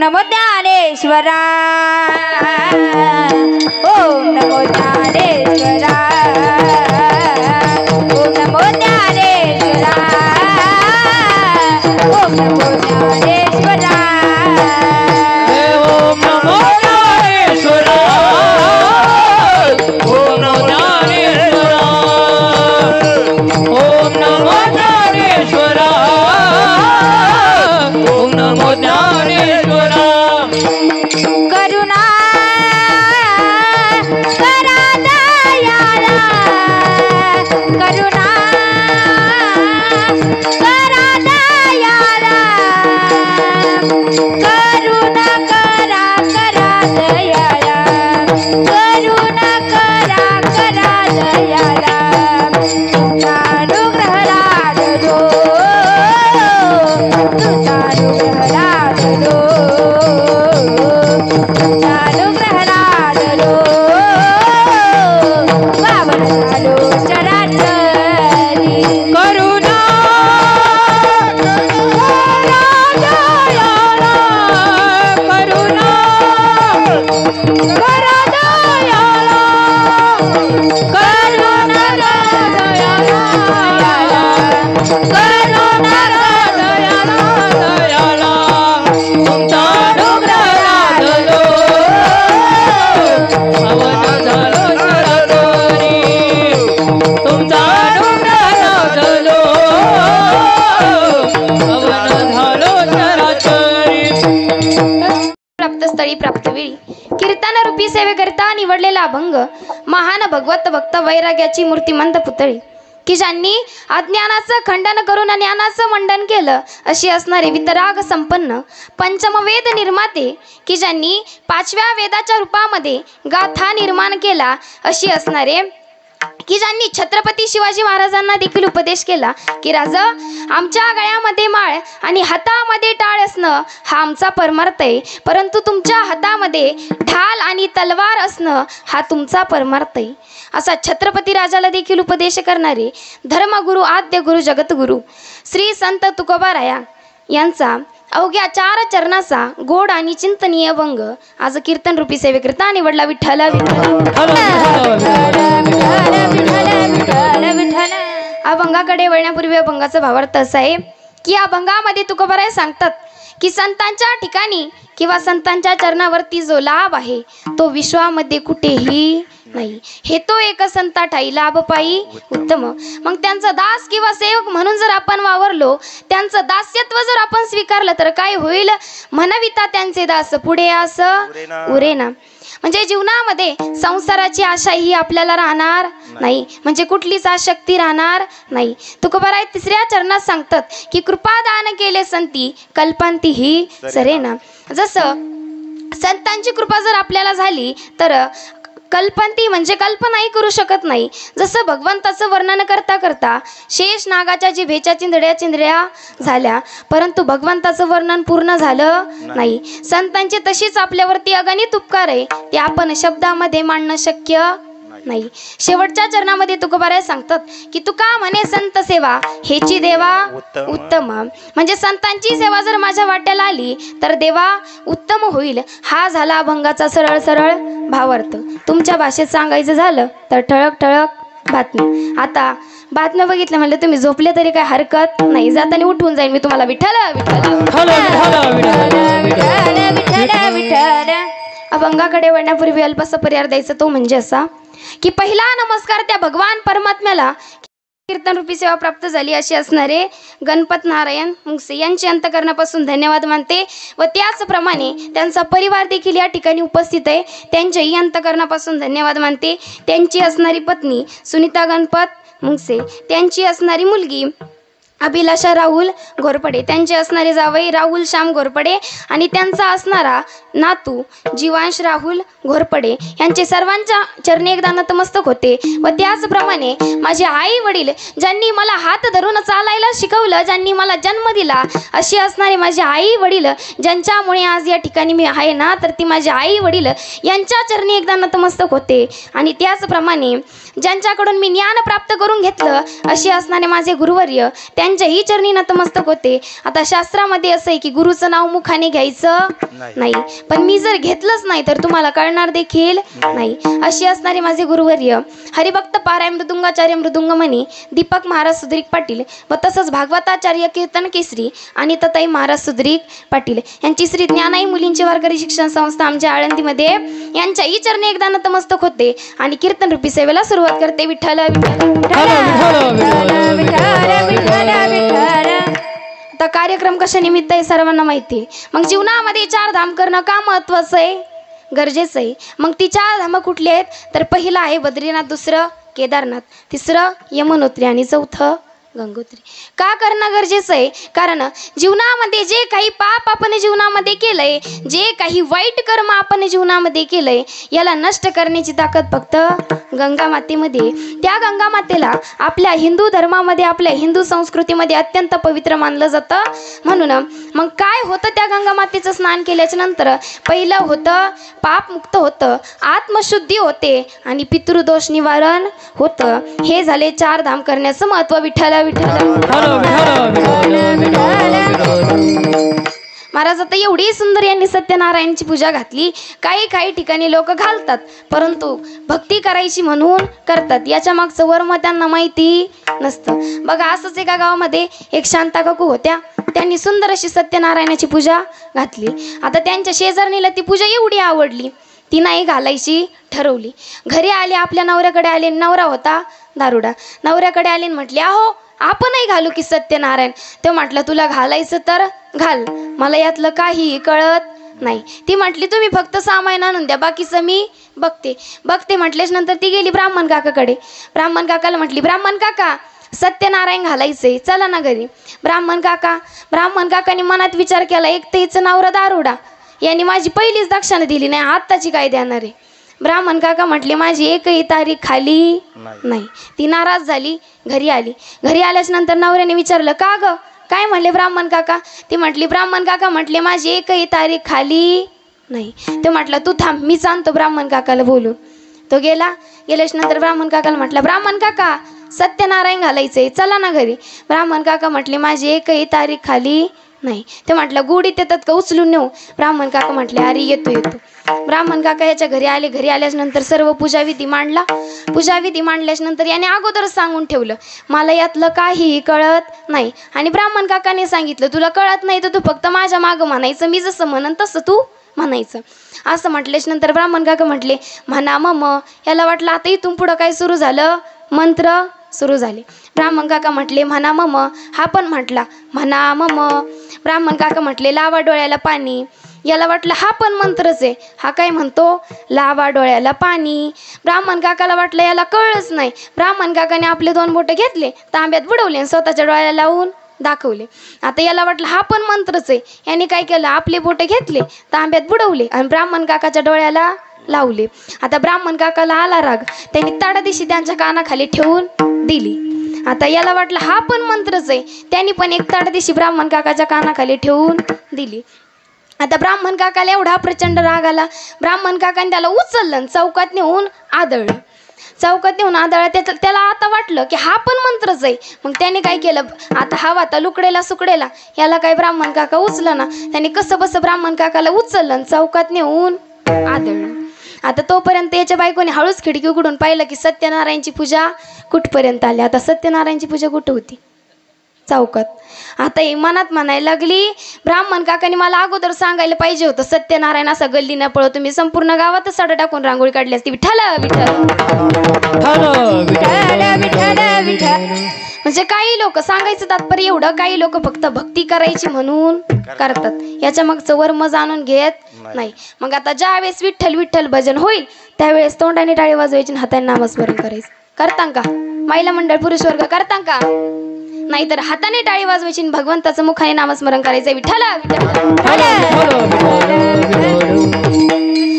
नमो ज्ञानेश्वरा, ओम नमो ज्ञानेश्वरा, ओम नमो ज्ञानेश्वरा, ओम नमो ज्ञानेश्वरा, ओम नमो ज्ञानेश्वरा, ओम नमो ज्ञानेश्वरा, ओम नमो ज्ञानेश्वरा, ओम नमो ज्ञानेश्वरा। करुणा करा दयाला, करुणा करा दयाला, करुणा करा दयाला, करुणा करा दयाला, तुमचा अनुग्रह लादलो, तुमचा अनुग्रह लादलो, तुमचा अनुग्रह लादलो, पावन झालो चराचरी, करुणा करा दयाला, करुणा करा दयाला, करुणा करा दयाला, करुणा करा दयाला, तुमचा अनुग्रह लादलो, पावन झालो चराचरी, तुमचा अनुग्रह लादलो, पावन झालो चराचरी। प्राप्तस्थळी प्राप्तवेळी कीर्तनरूपी सेवेकरिता निवडलेला अभंग महान भगवत भक्त वैराग्याची मूर्तिमंत पुतळी की ज्यांनी अज्ञानाचं खंडन करून ज्ञानाचं मंडन केलं अशी असणारे वितराग संपन्न पंचमवेद निर्माते की ज्यांनी पाचव्या वेदाच्या रूपामध्ये गाथा निर्माण केला अशी असणारे की ज्यांनी छत्रपती शिवाजी महाराजांना देखील उपदेश केला की राजा आमच्या गळ्यामध्ये माळ आणि हातामध्ये टाळ असणं हा आमचा परमार्थ आहे, परंतु तुमच्या हातामध्ये ढाल आणि तलवार असणं हा तुमचा परमार्थ आहे, असा छत्रपती राजाला देखील उपदेश करणारे धर्मगुरू आद्य गुरु जगतगुरु श्री संत तुकोबाराया यांचा अवघ्या 4 चरणाचा गोड आणि चिंतनीय अभंग आज कीर्तन रूपी सेवेकरिता निवडला विठ्ठल अभंगाकडे वळण्यापूर्वी अभंगाचा भावार्थ असा आहे की या अभंगामध्ये तुकोबाराय सांगतात की संतांच्या ठिकाणी किंवा संतांच्या चरणावरती जो लाभ आहे तो विश्वामध्ये कुठेही नाही, हे तो एक संता ठाई लाभ पायी उत्तम। मग त्यांचा दास किंवा सेवक म्हणून जर आपण वावरलो, त्यांचं दास्यत्व जर आपण स्वीकारलं तर काय होईल, म्हणविता त्यांचे दास पुढे असं उरेना। म्हणजे जीवनामध्ये संसाराची आशा ही आपल्याला राहणार नाही, म्हणजे कुठलीच आशक्ती राहणार नाही। तुकोबाराय 3ऱ्या चरणात सांगतात की कृपादान केले संती कल्पांती ही सरेना। जसं संतांची कृपा जर आपल्याला झाली तर कल्पंती म्हणजे कल्पनाही करू शकत नाही। जसं भगवंताचं वर्णन करता करता शेष नागाच्या जिभेच्या चिंधड्या झाल्या, परंतु भगवंताचं वर्णन पूर्ण झालं नाही। संतांची तशीच आपल्यावरती अगणित उपकार आहे, ते आपण शब्दामध्ये मांडणं शक्य नाही। शेवटच्या चरणामध्ये तुकोबाराय सांगतात की तुका म्हणे संत सेवा हेची देवा उत्तम, म्हणजे संतांची सेवा जर माझ्या वाट्याला आली तर देवा उत्तम होईल। हा झाला अभंगाचा सरळ सरळ भावार्थ। तुमच्या भाषेत सांगायचं झालं तर ठळक ठळक बातमी। आता बातम्या बघितल्या म्हणजे तुम्ही झोपले तरी काय हरकत नाही, जाताना उठून जाईल मी तुम्हाला विठ्ठल अभंगाकडे वळण्यापूर्वी अल्पसा पर्याय द्यायचा तो म्हणजे असा की पहिला नमस्कार त्या भगवान परमात्म्याला कीर्तन रूपी सेवा प्राप्त झाली अशी असणारे गणपत नारायण मुंगसे यांचे अंतकरणापासून धन्यवाद मानते व त्याचप्रमाणे त्यांचा परिवार देखील या ठिकाणी उपस्थित आहे, त्यांचेही अंतकरणापासून धन्यवाद मानते। त्यांची असणारी पत्नी सुनीता गणपत मुंगसे, त्यांची असणारी मुलगी अभिलाषा राहुल घोरपडे, त्यांचे असणारे जावई राहुल श्याम घोरपडे आणि त्यांचा असणारा नातू जीवांश राहुल घोरपडे यांचे सर्वांच्या चरणी एकदा नतमस्तक होते। व त्याचप्रमाणे माझे आई वडील ज्यांनी मला हात धरून चालायला शिकवलं, ज्यांनी मला जन्म दिला अशी असणारे माझे आई वडील ज्यांच्यामुळे आज या ठिकाणी मी आहे ना, तर ती माझे आई वडील यांच्या चरणी एकदा नतमस्तक होते। आणि त्याचप्रमाणे ज्यांच्याकडून मी ज्ञान प्राप्त करून घेतलं असे असणारे माझे गुरुवर्य त्यांच्याही चरणी नतमस्तक होते. आता शास्त्रामध्ये असं आहे की गुरुचं नाव मुखाने घ्यायचं नाही, पण मी जर घेतलंच नाही तर तुम्हाला कळणार देखील नाही. अशी असणारे माझे गुरुवर्य हरिभक्त पारायण मृदुंगाचार्य मृदुंगमणी दीपक महाराज सुद्रिक पाटील व तसंच भागवताचार्य कीर्तन केसरी आणि तताई महाराज सुद्रिक पाटील यांची श्री ज्ञानाई मुलींची वारकरी शिक्षण संस्था आमच्या आळंदीमध्ये यांच्याही चरणी एकदा नतमस्तक होते आणि कीर्तन रूपी सेवेला सुरुवात करते. विठ्ठल आता कार्यक्रम कशा निमित्त आहे सर्वांना माहिती आहे. मग जीवनामध्ये 4 धाम करणं का महत्वाचं आहे, गरजेचं आहे. मग ती 4 धाम कुठली आहेत तर पहिलं आहे बद्रीनाथ, दुसरं केदारनाथ, तिसरं यमुनोत्री आणि चौथं गंगोत्री. का करणं गरजेचं आहे कारण जीवनामध्ये जे काही पाप आपण जीवनामध्ये केलंय, जे काही वाईट कर्म आपण जीवनामध्ये केलंय याला नष्ट करण्याची ताकद फक्त गंगा मातेमध्ये. त्या गंगा मातेला आपल्या हिंदू धर्मामध्ये आपल्या हिंदू संस्कृतीमध्ये अत्यंत पवित्र मानलं जातं. म्हणून मग काय होतं त्या गंगा मातेचं स्नान केल्याच्या नंतर पहिलं होतं पापमुक्त होतं, आत्मशुद्धी होते आणि पितृदोष निवारण होतं. हे झाले 4 धाम करण्याचं महत्व. विठ्ठल महाराज आता एवढी सुंदर यांनी सत्यनारायणची पूजा घातली. काही ठिकाणी लोक घालतात परंतु भक्ती करायची म्हणून करतात, याच्या मागचं वर्म त्यांना माहिती नसतं. बघा असंच एका गावामध्ये एक शांता काकू होत्या, त्यांनी सुंदर अशी सत्यनारायणाची पूजा घातली. आता त्यांच्या शेजारणीला ती पूजा एवढी आवडली ती नाही घालायची ठरवली. घरी आले, आपल्या नवऱ्याकडे आले, नवरा होता दारुडा. नवऱ्याकडे आले म्हटले अहो आपणही घालू की सत्यनारायण. तो म्हटलं तुला घालायचं तर घाल, मला यातलं काही कळत नाही. ती म्हटली तुम्ही फक्त सामान आणून द्या, बाकीचं मी बघते म्हटल्याच नंतर ती गेली ब्राह्मण काकाकडे. ब्राह्मण काकाला म्हटली ब्राह्मण काका सत्यनारायण घालायचंय, चला ना घरी. ब्राह्मण काकाने मनात विचार केला, एक तर हिचं नवरा दारुडा, यांनी माझी पहिलीच दक्षिणा दिली नाही, आत्ताची काय देणार आहे. ब्राह्मण काका म्हटले माझी एकही तारीख खाली नाही. ती नाराज झाली, घरी आली. घरी आल्याच नंतर नवऱ्याने विचारलं का ग काय म्हणले ब्राह्मण काका. ती म्हटली ब्राह्मण काका म्हटले माझी एकही तारीख खाली नाही. तो म्हटला तू थांब मी सांगतो ब्राह्मण काकाला बोलून. तो गेल्याच नंतर ब्राह्मण काकाला म्हटलं ब्राह्मण काका सत्यनारायण घालायचंय, चला ना घरी. ब्राह्मण काका म्हटले माझी एकही तारीख खाली नाही. ते म्हटलं गुढीत येतात का उचलून नेऊ. ब्राह्मण काका म्हटले अरे येतो. ब्राह्मण काका याच्या घरी आले. घरी आल्याच नंतर सर्व पूजाविधी मांडला. पूजाविधी मांडल्याच नंतर याने अगोदरच सांगून ठेवलं मला यातलं काही कळत नाही. आणि ब्राह्मण काकाने सांगितलं तुला कळत नाही तर तू फक्त माझ्या मागं म्हणायचं, मी जसं म्हणन तसं तू म्हणायचं. असं म्हटल्याच नंतर ब्राह्मण काका म्हटले म्हणा मम. याला वाटलं आता इथून पुढं काय सुरू झालं, मंत्र सुरू झाले. ब्राह्मण काका म्हटले म्हणा मम. हा पण म्हटला म्हणा मम. ब्राह्मण काका म्हटले लावा डोळ्याला पाणी. याला वाटलं हा पण मंत्रच आहे, हा काय म्हणतो लावा डोळ्याला पाणी. ब्राह्मण काकाला वाटलं याला कळलंच नाही. ब्राह्मण काकाने आपले 2 बोटं घेतले, तांब्यात बुडवले आणि स्वतःच्या डोळ्याला लावून दाखवले. आता याला वाटलं हा पण मंत्रच आहे. याने काय केलं आपले बोटं घेतले, तांब्यात बुडवले आणि ब्राह्मण काकाच्या डोळ्याला लावले. आता ब्राह्मण काकाला आला राग, त्यांनी ताडादिशी त्यांच्या कानाखाली ठेवून दिली. आता याला वाटलं हा पण मंत्रच आहे, त्यांनी पण एक ताडादिशी ब्राह्मण काकाच्या कानाखाली ठेवून दिली. आता ब्राह्मण काकाला एवढा प्रचंड राग आला, ब्राह्मण काकाने त्याला उचललं चौकात नेऊन आदळलं. त्याला आता वाटलं की हा पण मंत्रच आहे. मग त्याने काय केलं, आता हवा आता लुकडेला सुकडेला, याला काय ब्राह्मण काका उचला ना. त्याने कसं बसं ब्राह्मण काकाला उचललं चौकात नेऊन आदळलं. आता तोपर्यंत याच्या बायकोने हळूच खिडकी उघडून पाहिलं की सत्यनारायणची पूजा कुठपर्यंत आली. आता सत्यनारायणची पूजा कुठं होती, चौकात. आता ही मनात म्हणायला लागली ब्राह्मण काकाने मला अगोदर सांगायला पाहिजे होतं सत्यनारायण असा गल्ली न पळो, तुम्ही संपूर्ण गावातच साडा टाकून रांगोळी काढली असती. विठ्ठल म्हणजे काही लोक सांगायचं तात्पर्य एवढं, काही लोक फक्त भक्ती करायची म्हणून करतात, याच्या मागचं वर्म जाणून घेत नाही. मग आता ज्या वेळेस विठ्ठल विठ्ठल भजन होईल त्यावेळेस तोंडाने टाळी वाजवायची, हाताने नामस्मरण करायचं. करतां का महिला मंडळ पुरुष वर्ग करतां का, नाहीतर हाताने टाळी वाजवायची भगवंताचं मुखाने नामस्मरण करायचं. विठ्ठल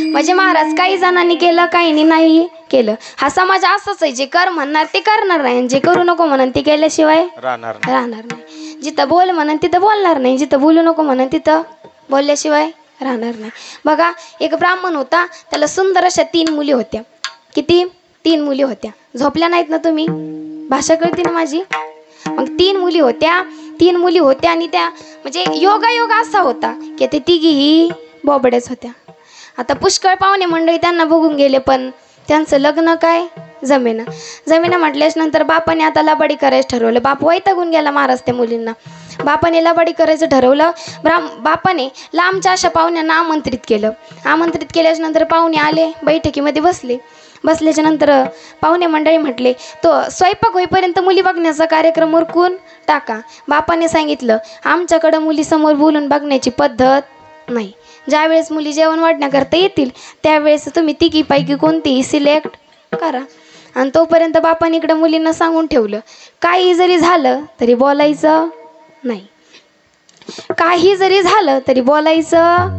म्हणजे महाराज काही जणांनी केलं, काहींनी नाही केलं. हा समाज असाच आहे, जे कर म्हणणार ते करणार नाही, जे करू नको म्हणून ते केल्याशिवाय राहणार नाही. जिथं बोल म्हणून तिथं बोलणार नाही, जिथं बोलू नको म्हणून तिथं बोलल्याशिवाय राहणार नाही. बघा एक ब्राह्मण होता, त्याला सुंदर अशा 3 मुली होत्या. किती, 3 मुली होत्या. झोपल्या नाहीत ना तुम्ही? भाषा कळते ना माझी? मग 3 मुली होत्या. 3 मुली होत्या आणि त्या म्हणजे योगायोग असा होता की ते तिघीही बोबड्याच होत्या. आता पुष्कळ पाहुणे मंडळी त्यांना बघून गेले, पण त्यांचं लग्न काय जमेना म्हटल्याच नंतर बापाने आता लबाडी करायचं ठरवलं. बाप वैतागून गेला महाराज त्या मुलींना. बापाने लबाडी करायचं ठरवलं. बापाने लांबच्या अशा पाहुण्यांना आमंत्रित केलं. आमंत्रित केल्याच्या नंतर पाहुणे आले, बैठकीमध्ये बसल्याच्या नंतर पाहुणे मंडळी म्हटले, तो स्वयंपाक होईपर्यंत मुली बघण्याचा कार्यक्रम उरकून टाका. बापाने सांगितलं, आमच्याकडं मुलीसमोर बोलून बघण्याची पद्धत नाही. ज्यावेळेस मुली जेवण वाढण्याकरता येतील त्यावेळेस तुम्ही तिघीपैकी कोणतीही सिलेक्ट करा. आणि तोपर्यंत बापाने इकडं मुलींना सांगून ठेवलं, काही जरी झालं तरी बोलायचं नाही. काही जरी झालं तरी बोलायचं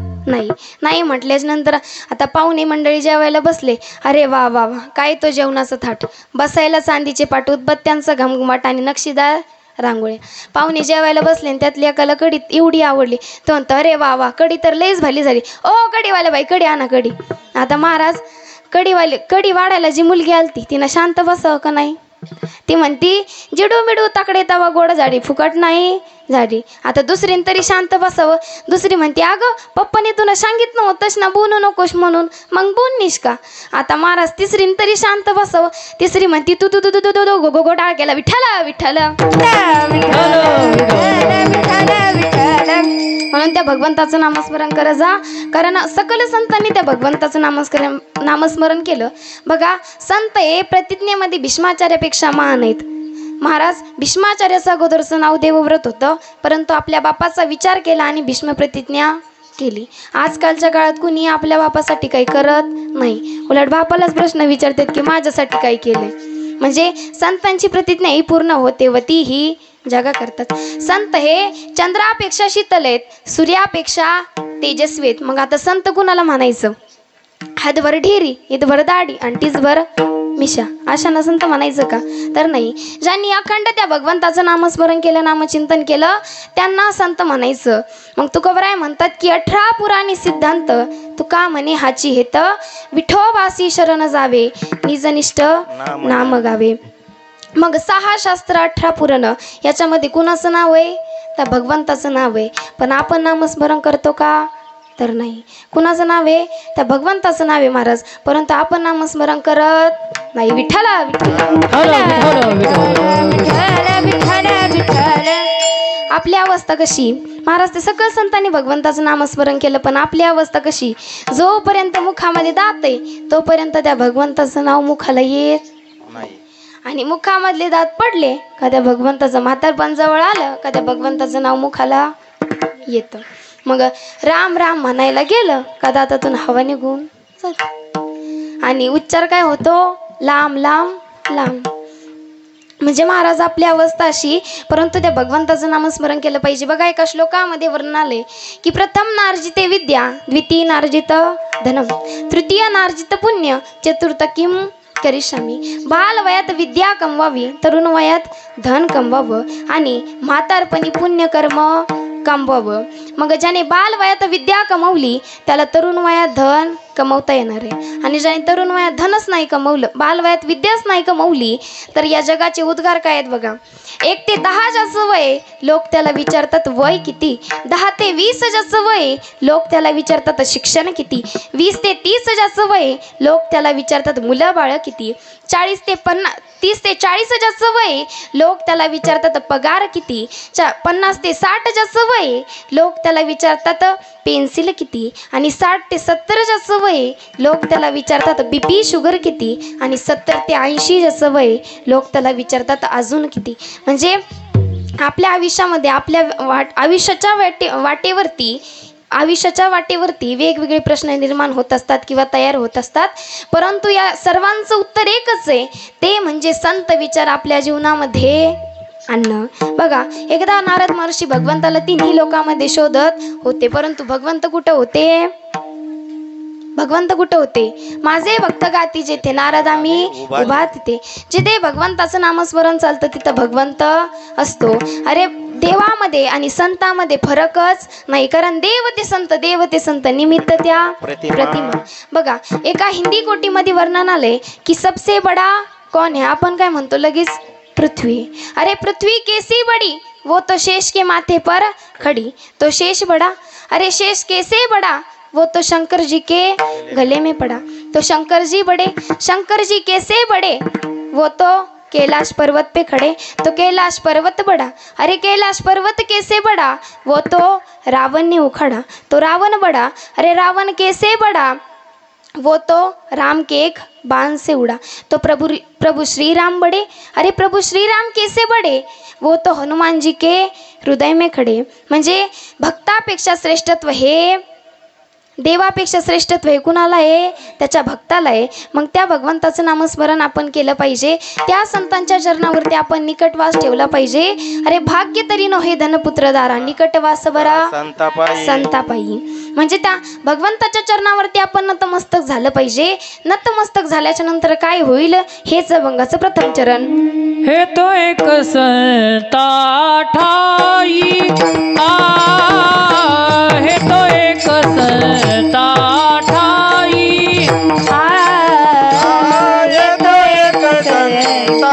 नाही म्हटल्याच नंतर आता पाहुणे मंडळी जेवायला बसले. अरे वा वा वा, काय तो जेवणाचं थाट, बसायला चांदीचे पाट, उदबत्त्यांचा घमघमाट आणि नक्षीदार रांगोळ्या. पाहुणे जेवायला बसले आणि त्यातली एकाला कढी एवढी आवडली, तो म्हणतो अरे वा वा, कढी तर लईच भाली झाली. ओ कढीवाल्या बाई, कढी आणा कढी. आता महाराज कढी वाढायला जी मुलगी आलती तिनं शांत बसावं का नाही? ती म्हणती जिडू मिडू ताकडे तवा गोड झाडी, फुकट नाही झाडी. आता दुसरीन तरी शांत बसावं. दुसरी म्हणते अगं पप्पाने तुला सांगितलं होतंच ना बोलू नकोस म्हणून, मग बोलनीस का? आता महाराज तिसरीन तरी शांत बसावं. तिसरी म्हणती तू तू तू तू तू गो गो गोडाळ केला विठ्ठला विठ्ठला म्हणून त्या भगवंताचं नामस्मरण करत जा. कारण सकल संतांनी त्या भगवंताचं नामस्मरण केलं. बघा, संत हे प्रतिज्ञेमध्ये भीष्माचार्यापेक्षा महान आहेत. महाराज भीष्माचार्याचं अगोदरचं नाव देवव्रत होतं, परंतु आपल्या बापाचा विचार केला आणि भीष्म प्रतिज्ञा केली. आजकालच्या काळात कुणी आपल्या बापासाठी काही करत नाही, उलट बापालाच प्रश्न विचारतात की माझ्यासाठी काय केलंय. म्हणजे संतांची प्रतिज्ञा ही पूर्ण होते व ती ही जगा करतात. संत हे चंद्रापेक्षा शीतल आहेत, सूर्यापेक्षा तेजस्वी आहेत. मग आता संत कुणाला म्हणायचं? हातभर ढेरी, इथभर दाढी आणि तीसभर मिशा, अशांना संत म्हणायचं का? तर नाही. ज्यांनी अखंड त्या भगवंताचं नामस्मरण केलं, नामचिंतन केलं, त्यांना संत म्हणायचं. मग तुकोबराय म्हणतात की 18 पुराणी सिद्धांत तुका म्हणे हाची हेत, विठोबासी शरण जावे निजनिष्ठ नाम गावे. मग 6 शास्त्र 18 पुराण याच्यामध्ये कुणाचं नाव आहे? त्या भगवंताचं नाव आहे. पण आपण नामस्मरण करतो का? तर नाही. कुणाचं नाव आहे? त्या भगवंताचं नाव आहे महाराज, परंतु आपण नामस्मरण करत नाही. विठ्ठला आपली अवस्था कशी? महाराज ते सकल संतांनी भगवंताचं नामस्मरण केलं, पण आपली अवस्था कशी? जोपर्यंत मुखामध्ये दात आहे तोपर्यंत त्या भगवंताचं नाव मुखाला येत नाही. आणि मुखामधले दात पडले का त्या भगवंताचं म्हातारपण जवळ आलं का त्या भगवंताचं नाव मुखाला येतं. मग राम राम म्हणायला गेलं का दातातून हवा निघून जाते आणि उच्चार काय होतो? लांब लांब लांब. म्हणजे महाराज आपली अवस्था अशी, परंतु त्या भगवंताचं नामस्मरण केलं पाहिजे. बघा, एका श्लोकामध्ये वर्णन आले की प्रथम नार्जिते विद्या, द्वितीय नार्जित धनम, तृतीय नार्जित पुण्य, चतुर्थ किम करिष्यामी. बाल वयात विद्या कमवावी, तरुण वयात धन कमवावं आणि म्हातारपणी पुण्य कर्म कमवावं. मग ज्याने बाल वयात विद्या कमवली त्याला तरुण वयात धन कमवता येणार आहे. आणि ज्याने तरुण वयात धनच नाही कमवलं, बाल वयात विद्याच नाही कमवली, तर या जगाचे उद्गार काय आहेत बघा. 1 ते 10 ज्याचं वय लोक त्याला विचारतात वय किती. 10 ते 20 ज्याचं वय लोक त्याला विचारतात शिक्षण किती. 20 ते 30 ज्याचं वय लोक त्याला विचारतात मुलं बाळ किती. 30 ते 40 ज्याचं वय लोक त्याला विचारतात पगार किती. 50 ते 60 ज्याचं वय लोक त्याला विचारतात पेन्सिल किती. आणि 60 ते 70 ज्याचं वय लोक त्याला विचारतात बीपी शुगर किती. आणि 70 ते 80 ज्याचं वय लोक त्याला विचारतात अजून किती. म्हणजे आपल्या आयुष्यामध्ये आपल्या आयुष्याच्या वाटेवरती वेगवेगळे प्रश्न निर्माण होत असतात किंवा तयार होत असतात, परंतु या सर्वांचं उत्तर एकच आहे, ते म्हणजे संत विचार आपल्या जीवनामध्ये आणणं. बघा, एकदा नारद महर्षी भगवंताला 3 लोकांमध्ये शोधत होते, परंतु भगवंत कुठं होते? भगवंत कुठं होते? माझे भक्त गाती जेथे, नारद आम्ही उभा तिथे. जिथे भगवंताचं नामस्मरण चालतं तिथं भगवंत असतो. अरे देवामध्ये आणि संतामध्ये फरकच नाही, कारण देव ते संत निमित्त त्या प्रतिमा. बघा एका हिंदी कोटीमध्ये वर्णन आलंय की सबसे बडा कौन है, आपण काय म्हणतो लगेच पृथ्वी. अरे पृथ्वी कैसी बड़ी, वो तो शेष के माथे पर खड़ी. तो शेष बड़ा, अरे शेष कैसे बड़ा, वो तो शंकर जी के गले में पड़ा. तो शंकर जी बड़े, शंकर जी कैसे बड़े, वो तो कैलाश पर्वत पे खड़े. तो कैलाश पर्वत बड़ा, अरे कैलाश पर्वत कैसे बड़ा, वो तो रावण ने उखड़ा. तो रावण बड़ा, अरे रावण कैसे बड़ा, वो तो राम के एक बाण से उड़ा. तो प्रभु श्री राम बड़े, अरे प्रभु श्री राम कैसे बड़े, वो तो हनुमान जी के हृदय में खडे. म्हणजे भक्तापेक्षा श्रेष्ठत्व हे, देवापेक्षा श्रेष्ठत्व हे कुणाला आहे, त्याच्या भक्ताला आहे. मग त्या भगवंताचं नामस्मरण आपण केलं पाहिजे, त्या संतांच्या चरणावरती आपण निकटवास ठेवला पाहिजे. अरे भाग्य तरी नव्हे धनपुत्र दारा, निकटवास बरा संतापायी. म्हणजे त्या भगवंताच्या चरणावरती आपण नतमस्तक झालं पाहिजे. नतमस्तक झाल्याच्या नंतर काय होईल, हेच अभंगाचं प्रथम चरण. हे तो एक संता ठाई, हे तो एक संता ठाई, ये तो एक संता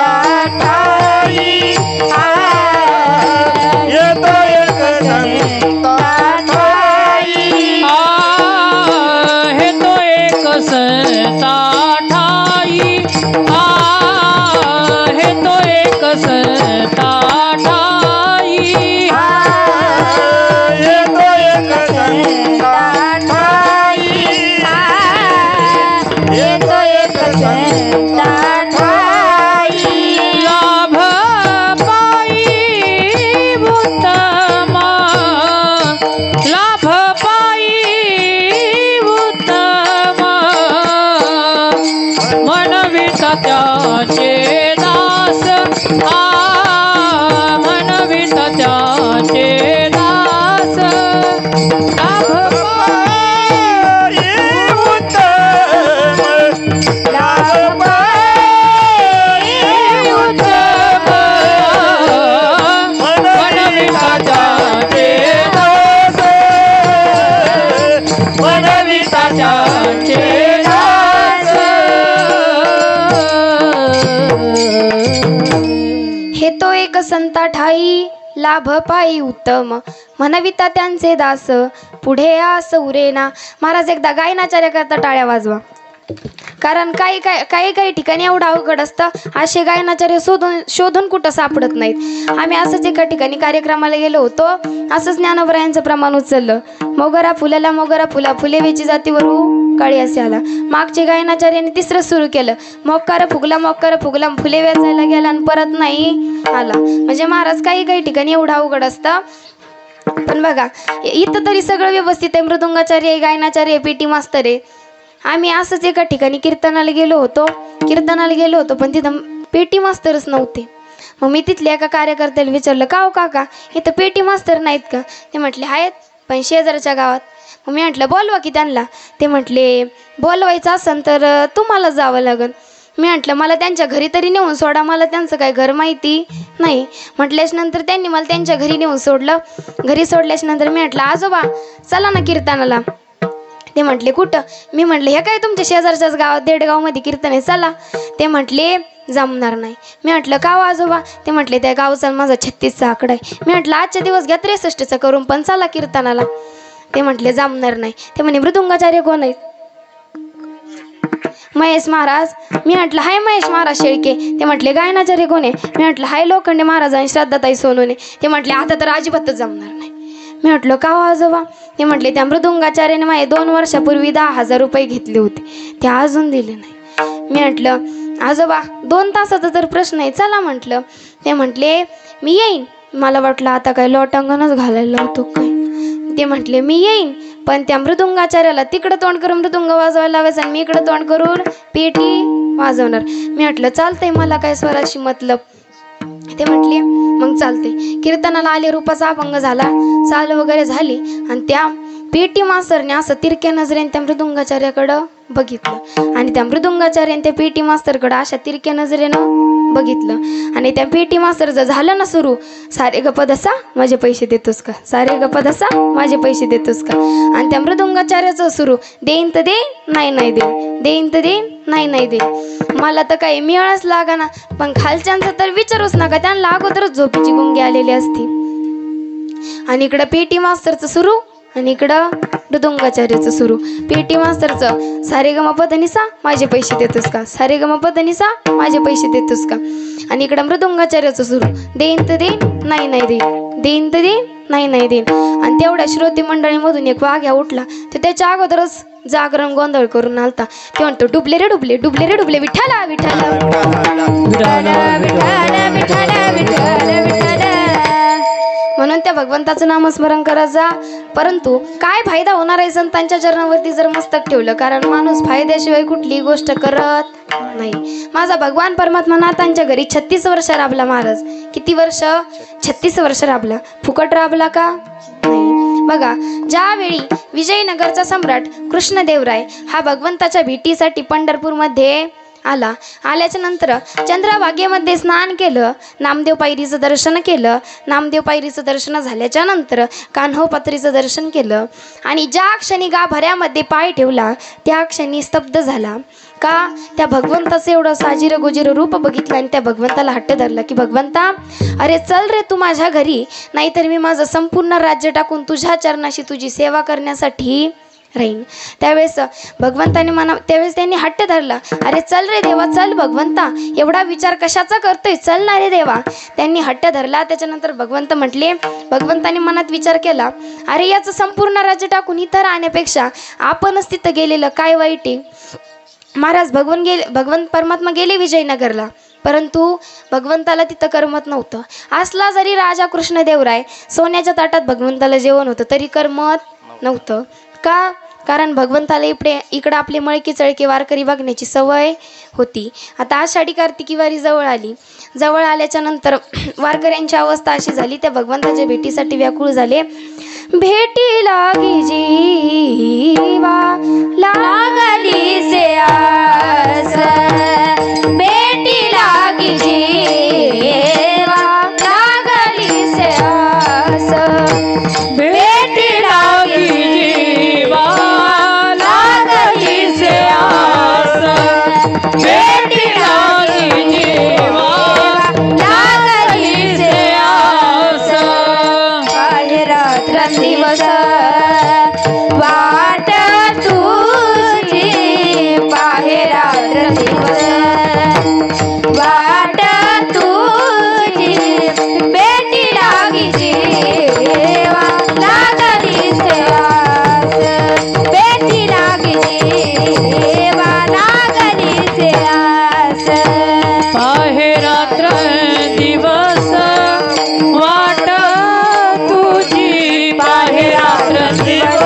ठाई, ये तो एक संता ठाई, हे तो एक संता ठाई, हे तो एक संता ठाई, ये तो एक संता ठाई, ये तो एक संता ठाई. लाभ पाई उत्तमा, लाभ पाई उत्तमा, मनविता त्याचे दास, मनविता त्याचे दास. लाभ पाई उत्तम, लाभ पाई उत्तम, मनविता त्याचे दास, मनविता त्याचे दास. हे तो एक संता ठाई, लाभ पायी उत्तम, म्हणविता त्यांचे दास, पुढे आस उरेना. महाराज एकदा गायनाचार्य करता टाळ्या वाजवा, कारण काही ठिकाणी एवढं अवघड असतं, असे गायनाचार्य शोधून कुठं सापडत नाहीत. आम्ही असंच एका ठिकाणी कार्यक्रमाला गेलो होतो, असंच ज्ञानोबरायांचं प्रमाण उचललं. मोगरा फुलला मोगरा फुला, फुले वेची जातीवरू काळी असे आला. मागचे गायनाचार्याने तिसरं सुरू केलं, मोक्कार फुगला, फुले वेचायला गेला आणि परत नाही आला. म्हणजे महाराज काही ठिकाणी एवढं अवघड असतं. पण बघा इथं तरी सगळं व्यवस्थित आहे. मृदुंगाचार्य आहे, गायनाचार्य आहे, पेटी मास्तर आहे. आम्ही असंच एका ठिकाणी कीर्तनाला गेलो होतो, पण तिथं पेटी मास्तरच नव्हते. मग मी तिथल्या एका कार्यकर्त्याला विचारलं, का हो काका इथं पेटी मास्तर नाहीत का? ते म्हटले आहेत, पण शेजारच्या गावात. मग मी म्हटलं बोलवा की त्यांना. ते म्हटले बोलवायचं असेल तर तुम्हाला जावं लागेल. मी म्हटलं मला त्यांच्या घरी तरी नेऊन सोडा, मला त्यांचं काय घर माहिती नाही. म्हटल्याच्या नंतर त्यांनी मला त्यांच्या घरी नेऊन सोडलं. घरी सोडल्याच्या नंतर मी म्हटलं आजोबा चला ना कीर्तनाला. ते म्हटले कुठं? मी म्हटलं हे काय तुमच्या शेजारच्याच गावात देडगावमध्ये कीर्तन आहे, चला. ते म्हटले जमणार नाही. मी म्हटलं का आजोबा? ते म्हटले त्या गावचा माझा 36चा आकडा आहे. मी म्हटलं आजच्या दिवस घ्या 63चा करून, पण चला कीर्तनाला. ते म्हटले जमणार नाही. ते म्हणे मृदुंगाचार्य कोण आहेत? महेश महाराज. मी म्हटलं हाय महेश महाराज शेळके. ते म्हटले गायनाचार्य कोण आहे? मी म्हटलं हाय लोखंडे महाराज आणि श्रद्धाताई सोनवणे. ते म्हटले आता तर अजिबातच जमणार नाही. मी म्हटलं का हो आजोबा? ते म्हटले त्या मृदुंगाचार्याने माझे 2 वर्षापूर्वी 10,000 रुपये घेतले होते, ते अजून दिले नाही. मी म्हटलं आजोबा 2 तासाचा तर प्रश्न आहे, चला म्हटलं. ते म्हटले मी येईन. मला वाटलं आता काय लोटांगणच घालायला लावतो काय. ते म्हटले मी येईन, पण त्या मृदुंगाचार्याला तिकडं तोंड करून मृदुंग वाजवायला लावायचं आणि मी इकडं तोंड करून पेटी वाजवणार. मी म्हटलं चालतंय, मला काय स्वराशी मतलब. ते म्हटले मग चालते. कीर्तनाला आले, रूपाचा अभंग झाला, चाल वगैरे झाली आणि त्या पेटी मास्तरने असं तिरक्या नजरेने त्या मृदुंगाचार्याकडं बघितलं आणि त्या मृदुंगाचार्याने त्या पेटी मास्तरकडं अशा तिरक्या नजरेनं बघितलं आणि त्या पेटी मास्तरचं झालं ना सुरू, सारे गप्प दसा माझे पैसे देतोस का, सारे गप्प दसा माझे पैसे देतोस का. आणि त्या मृदुंगाचार्याचं सुरू, देईन तर दे, नाही नाही दे, देईन तर दे, नाही नाही दे. मला तर काही मिळच लागा ना, पण खालच्यांचं तर विचारूच नका, त्यांना अगोदरच झोपेची गुंगी आलेली असती. आणि इकडं पेटी मास्तरचं सुरू आणि इकडं मृदुंगाचार्याचं सुरू. पेटी मास्तरचं, सारे गमा पधनिसा माझे पैसे देतोस का, सारे गमा पधनिसा माझे पैसे देतोस का. आणि इकडं मृदुंगाचार्याचं सुरू, देईन तर देईन, नाही नाही देईन, देईन तर देईन, नाही नाही देईन. आणि तेवढ्या श्रोते मंडळीमधून एक वाघ्या उठला, तर त्याच्या अगोदरच जागरण गोंधळ करून आलता. ते म्हणतो, डुबले रे डुबले, डुबले रे डुबले, विठ्ठला विठ्ठला विठ्ठला विठ्ठला विठ्ठला विठ्ठला विठ्ठला. म्हणून त्या भगवंताचं नामस्मरण करत जा. परंतु काय फायदा होणार आहे संतांच्या चरणावरती जर मस्तक ठेवलं, कारण माणूस फायद्याशिवाय कुठलीही गोष्ट करत नाही. माझा भगवान परमात्मा नाथांच्या घरी 36 वर्ष राबला महाराज. किती वर्ष? 36 वर्ष राबला. फुकट राबला का? नाही. बघा, ज्यावेळी विजयनगरचा सम्राट कृष्णदेवराय हा भगवंताच्या भेटीसाठी पंढरपूरमध्ये आल्याच्या नंतर चंद्रभागेमध्ये स्नान केलं, नामदेव पायरीचं दर्शन केलं. नामदेव पायरीचं दर्शन झाल्याच्या नंतर कान्हो पात्रीचं दर्शन केलं आणि ज्या क्षणी गाभाऱ्यामध्ये पाय ठेवला त्या क्षणी स्तब्ध झाला. का? त्या भगवंताचं एवढं साजिर गोजिर रूप बघितलं आणि त्या भगवंताला हट्ट धरला की, भगवंता अरे चल रे तू माझ्या घरी, नाहीतर मी माझं संपूर्ण राज्य टाकून तुझ्या चरणाशी तुझी सेवा करण्यासाठी राहीन. त्यावेळेस त्यावेळेस त्यांनी हट्ट धरला, अरे चल रे देवा, चल भगवंता, एवढा विचार कशाचा करतोय, चल ना रे देवा. त्यांनी हट्ट धरला. त्याच्यानंतर भगवंत म्हटले, भगवंताने मनात विचार केला, अरे याचं संपूर्ण राज्य टाकून इथं राहण्यापेक्षा आपणच तिथं गेलेलं काय वाईट आहे. महाराज भगवंत परमात्मा गेले विजयनगरला, परंतु भगवंताला तिथं करमत नव्हतं. असला जरी राजा कृष्णदेवराय सोन्याच्या ताटात भगवंताला जेवण होतं तरी करमत नव्हतं. का? कारण भगवंताला इकडं आपले मळकी चळके वारकरी बघण्याची सवय होती. आता आषाढी कार्तिकी वारी जवळ आल्याच्या नंतर वारकऱ्यांची अवस्था अशी झाली, त्या भगवंताच्या भेटीसाठी व्याकुळ झाले. भेटी लागी जीवा लागली से आस, भेटी लागी जीवा लागली से आस, भेटी लागी जीवा लागली से आस, भेटी लागी जीवा लागली से आस. रात्र दिवस वाट तुझी, पाहे रात्र दिवस वाट तुझी, भेटी लागी जीवा लागली से आस, भेटी लागी जीवा लागली से आस. पाहे रात्र दिवस वाट तुझी, पाहे रात्र दिवस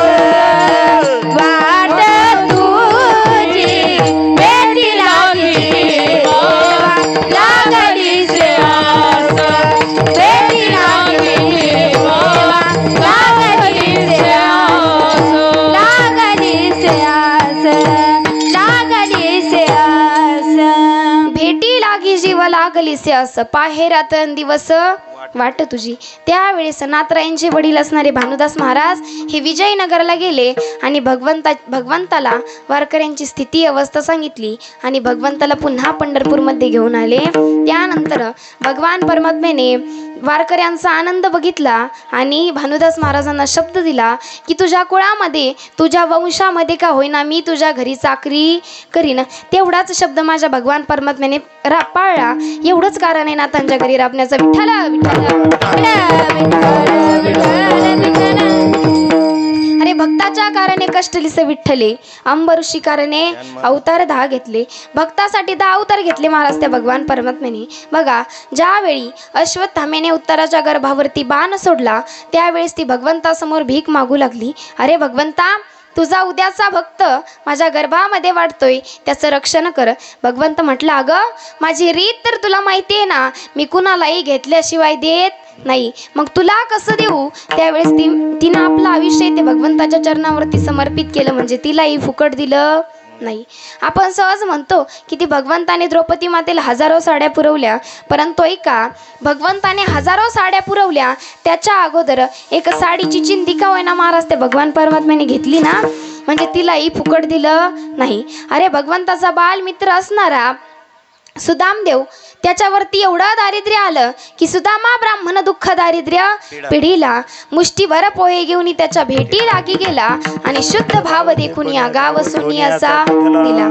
वाट तुझी, भेटी लागी जीवा लागली से आस, भेटी लागी जीवा लागली से आस, लागली से आस, लागली से आस. भेटी लागी जीवा लागली से आस, पाहे रात्र दिवस वाट तुझी. त्यावेळेस नाथरायांचे वडील असणारे भानुदास महाराज हे विजयनगरला गेले आणि भगवंताला वारकऱ्यांची स्थिती अवस्था सांगितली आणि भगवंताला पुन्हा पंढरपूरमध्ये घेऊन आले. त्यानंतर भगवान परमात्म्याने वारकऱ्यांचा आनंद बघितला आणि भानुदास महाराजांना शब्द दिला की, तुझ्या कुळामध्ये तुझ्या वंशामध्ये का होईना मी तुझ्या घरी चाकरी करीन. तेवढाच शब्द माझ्या भगवान परमात्म्याने पाळला. एवढंच कारण आहे नाथांच्या घरी राबण्याचं. विठ्ठला विठ्ठला अरे भक्ताच्या कारणे कष्टलिसे विठ्ठले, अंबऋषी कारणे अवतार 10 घेतले. भक्तासाठी 10 अवतार घेतले महाराज त्या भगवान परमात्म्याने. बघा, ज्यावेळी अश्वत्थाम्याने उत्तराच्या गर्भावरती बाण सोडला त्यावेळेस ती भगवंतासमोर भीक मागू लागली. अरे भगवंता, तुझा उद्याचा भक्त माझ्या गर्भामध्ये वाढतोय, त्याचं रक्षण कर. भगवंत म्हटलं, अगं माझी रीत तर तुला माहिती आहे ना, मी कुणालाही घेतल्याशिवाय देत नाही, मग तुला कसं देऊ. त्यावेळेस तिनं आपलं आयुष्य ते भगवंताच्या चरणावरती समर्पित केलं, म्हणजे तिलाही फुकट दिलं नाही. आपण सहज म्हणतो की ती भगवंताने द्रौपदी मातेला हजारो साड्या पुरवल्या, परंतु ऐका, भगवंताने हजारो साड्या पुरवल्या त्याच्या अगोदर एक साडीची चिंधी का होईना महाराज त्या भगवान परमात्म्याने घेतली ना, म्हणजे तिलाही फुकट दिलं नाही. अरे भगवंताचा बालमित्र असणारा सुदामदेव, त्याच्यावरती एवढं दारिद्र्य आलं की सुदामा ब्राह्मण दुःख दारिद्र्य पिढीला मुष्टीभर पोहे घेऊन त्याच्या भेटी लागी गेला आणि शुद्ध भाव देखून या गाव सुनी असा दिला.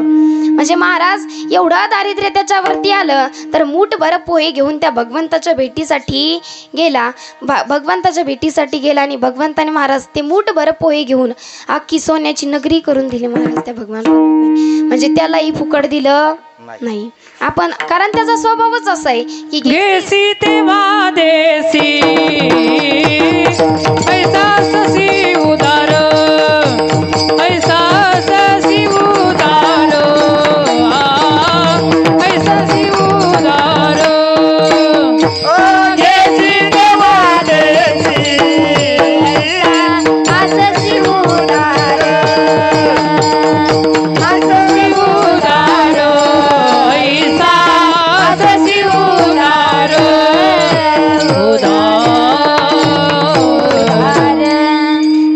म्हणजे महाराज एवढं दारिद्र्य त्याच्यावरती आलं तर मूठभर पोहे घेऊन त्या भगवंताच्या भेटीसाठी गेला. भगवंताच्या भेटीसाठी गेला आणि भगवंताने महाराज ते मूठभर पोहे घेऊन अख्खी सोन्याची नगरी करून दिली महाराज त्या भगवान. म्हणजे त्यालाही फुकट दिलं नाही. आपण कारण त्याचा स्वभावच असा आहे की घेसी तेव्हा देसी ऐसा ससी उदार, ऐसा ससी उदार, ऐसा सी उदार. घेसी देवा देसी अससी उदार, अससी उदार, ऐसा ससी उदार,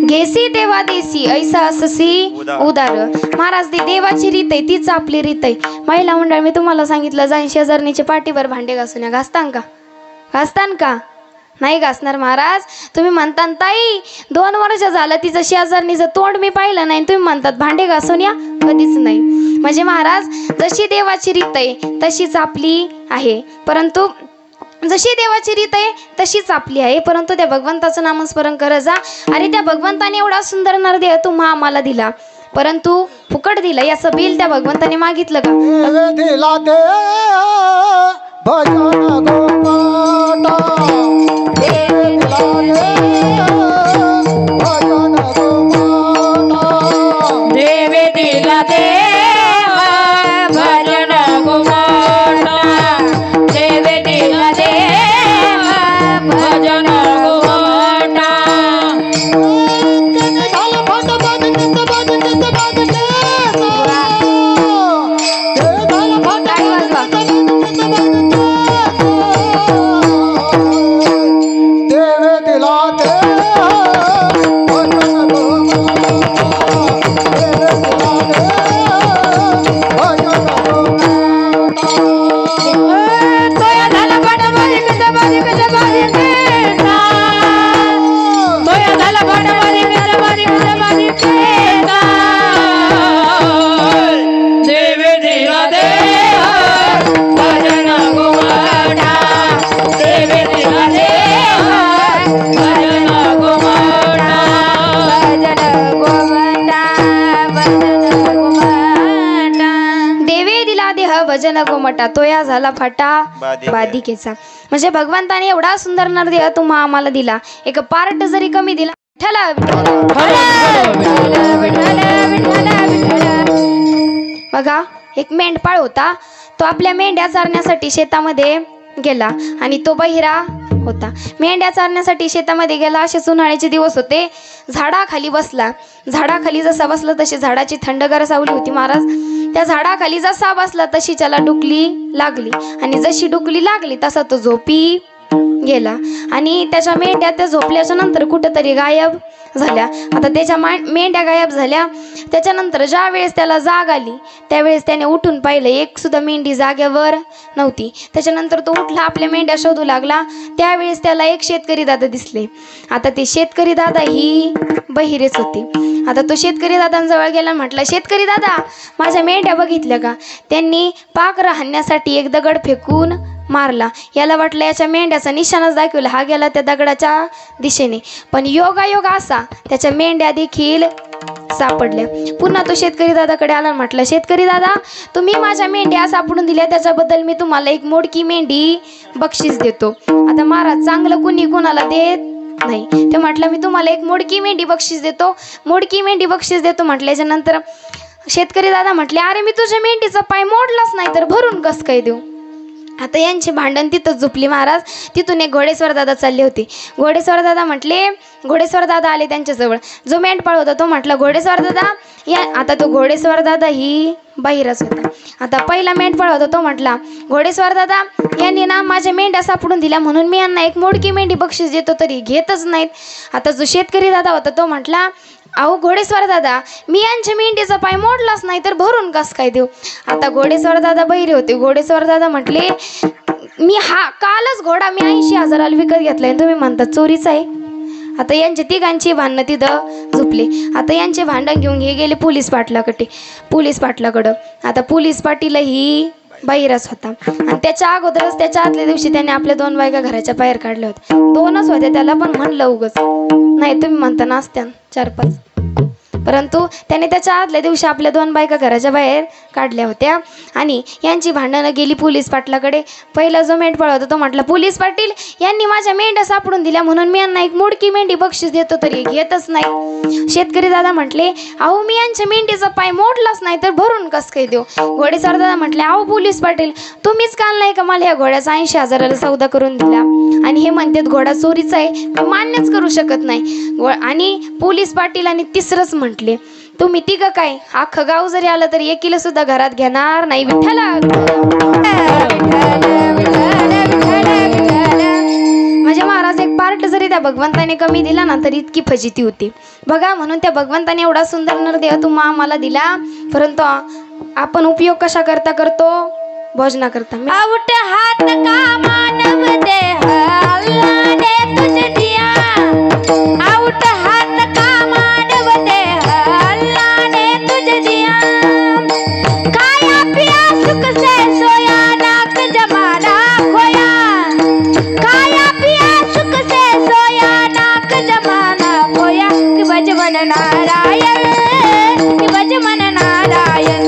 घेसी देवा देसी ऐसा अससी उदार. महाराज ती देवाची रीत आहे, तीच आपली रीत आहे. महिला मंडळ मी तुम्हाला सांगितलं, जाईन शेजारणीचे पाठीवर भांडे घासून या. घासतान का? घासतान का? नाही घासणार महाराज. तुम्ही म्हणता ताई 2 वर्ष झालं तिचं शेजारणीचं तोंड मी पाहिलं नाही, तुम्ही म्हणतात भांडे घासून या. कधीच नाही. म्हणजे महाराज जशी देवाची रीत आहे तशीच आपली आहे, परंतु जशी देवाची रीत आहे तशीच आपली आहे, परंतु त्या भगवंताचं नामस्मरण करत जा. अरे त्या भगवंताने एवढा सुंदर नरदेह तुम्हा आम्हाला दिला, परंतु फुकट दिला. याचं बिल त्या भगवंताने मागितलं का? दिला दे भजन गोपाटा, भजन गोपाटा, देवे दिला देव भजन गोमाटा, देवे दिला देव भजन गोमाटा. तोया झाला पाटामध्ये कसा बाजी कसा बाजी केला, तोया झाला पाटामध्ये कसा बाजी केला. देवे दिला देव भजन गोमाटा, देवे दिला देव भजन गोमाटा, भजन गोमाटा, भजन गोमाटा. देवे दिला देह भजन गोमटा, तोया झाला फाटा बाधिकेचा. म्हणजे भगवंताने एवढा सुंदर नरदेह तुम्हा आम्हाला दिला, एक पार्ट जरी कमी दिला. बघा एक मेंढपाळ होता, तो आपल्या मेंढ्या चारण्यासाठी शेतामध्ये गेला आणि तो बहिरा होता. मेंढ्या चारण्यासाठी शेतामध्ये गेला. असेच उन्हाळ्याचे दिवस होते. झाडाखाली बसला. झाडाखाली जसा बसला तशी झाडाची थंडगार सावली होती महाराज. त्या झाडाखाली जसा बसला तशी त्याला डुकली लागली आणि जशी डुकली लागली तसा तो झोपी गेला आणि त्याच्या मेंढ्या त्या झोपल्याच्या नंतर कुठंतरी गायब झाल्या. आता त्याच्या मेंढ्या गायब झाल्या. त्याच्यानंतर ज्या वेळेस त्याला जाग आली त्यावेळेस त्याने उठून पाहिलं, एक सुद्धा मेंढी जागेवर नव्हती. त्याच्यानंतर तो उठला, आपल्या मेंढ्या शोधू लागला. त्यावेळेस त्याला एक शेतकरी दादा दिसले. आता ते शेतकरी दादा ही बहिरेच होते. आता तो शेतकरी दादांजवळ गेला, म्हटला, शेतकरी दादा माझ्या मेंढ्या बघितल्या का? त्यांनी पाखरं हाणण्यासाठी एक दगड फेकून मारला. याला वाटलं याच्या मेंढ्याचा निशाणच दाखवला. हा गेला त्या दगडाच्या दिशेने, पण योगायोग असा त्याच्या मेंढ्या देखील सापडल्या. पुन्हा तो शेतकरी दादाकडे आला, म्हटलं, शेतकरी दादा तुम्ही माझ्या मेंढ्या सापडून दिल्या, त्याच्याबद्दल मी तुम्हाला एक मोडकी मेंढी बक्षीस देतो. आता महाराज चांगलं कुणी कोणाला देत नाही. ते म्हटलं मी तुम्हाला एक मोडकी मेंढी बक्षीस देतो. मोडकी मेंढी बक्षीस देतो म्हटल्याच्या नंतर शेतकरी दादा म्हटले, अरे मी तुझ्या मेंढीचा पाय मोडलाच नाही तर भरून कस काय देऊ? आता यांची भांडण तिथंच झोपली महाराज. तिथून एक घोडेस्वार दादा चालले होते. घोडेस्वार दादा म्हटले, घोडेस्वार दादा आले त्यांच्याजवळ. जो मेंढपाळ होता तो म्हटला, घोडेस्वार दादा या. आता तो घोडेस्वार दादा ही बाहेरच होता. आता पहिला मेंढपाळ होता तो म्हटला, घोडेस्वार दादा यांनी ना माझ्या मेंढ्या सापडून दिल्या म्हणून मी यांना एक मोडकी मेंढी बक्षीस देतो तरी घेतच नाहीत. आता जो शेतकरी दादा होता तो म्हटला, अहो घोडेस्वार दादा मी यांच्या मेंढीचा पाय मोडलाच नाही तर भरून कस काय देऊ. आता घोडेस्वार दादा बहिरे होते. घोडेस्वार दादा म्हटले, मी कालच घोडा मी 80,000 विकत घेतलाय, तुम्ही म्हणता चोरीचा आहे. आता यांचे तिघांची भांडणं तिथं झोपले. आता यांचे भांडण घेऊन हे गेले पोलीस पाटलाकडं. आता पोलीस पाटील ही बाहेरच होता आणि त्याच्या अगोदरच त्याच्या आदल्या दिवशी त्याने आपल्या 2 बायका घराच्या बाहेर काढल्या होत्या. 2च होत्या त्याला, पण म्हणलं उगच नाही, तुम्ही म्हणता नाचत्या 4-5, परंतु त्याने त्याच्या आदल्या दिवशी आपल्या 2 बायका घराच्या बाहेर काढल्या होत्या. आणि यांची भांडणं गेली पोलीस पाटलाकडे. पहिला जो मेंढपाळ होता तो म्हटला, पोलीस पाटील यांनी माझ्या मेंढ्या सापडून दिल्या म्हणून मी यांना एक मोडकी मेंढी बक्षीस देतो तरी घेतच नाही. शेतकरी दादा म्हटले, अहो मी यांच्या मेंढीचा पाय मोडलाच नाही तर भरून कस काय देऊ. घोडेस्वार दादा म्हटले, अहो पोलीस पाटील तुम्हीच काल नाही का मला ह्या घोड्याचा 80,000 सौदा करून दिला आणि हे म्हणतात घोडा चोरीचा आहे, मी मान्यच करू शकत नाही. आणि पोलीस पाटील आणि तिसरंच म्हटले, तुम्ही तिघं काय अख्खं गाव जरी आलं तरी एकीला सुद्धा घरात घेणार नाही. विठ्ठला माझ्या महाराज एक पार्ट जरी त्या भगवंताने कमी दिला ना तरी इतकी फजिती होती बघा. म्हणून त्या भगवंताने एवढा सुंदर नरदेह तुम्हा आम्हाला दिला, परंतु आपण उपयोग कशा करता करतो, भोजना करता. आउट हात का मानव देह अल्लाह ने तुझे दिया, आउट हात का मानव देह अल्लाह ने तुझे दिया, खाया पिया सुख से सोया नाक जमाना खोया, खाया पिया सुख से सोया नाक जमाना खोया, कि भज मन नारायण, कि भज मन नारायण,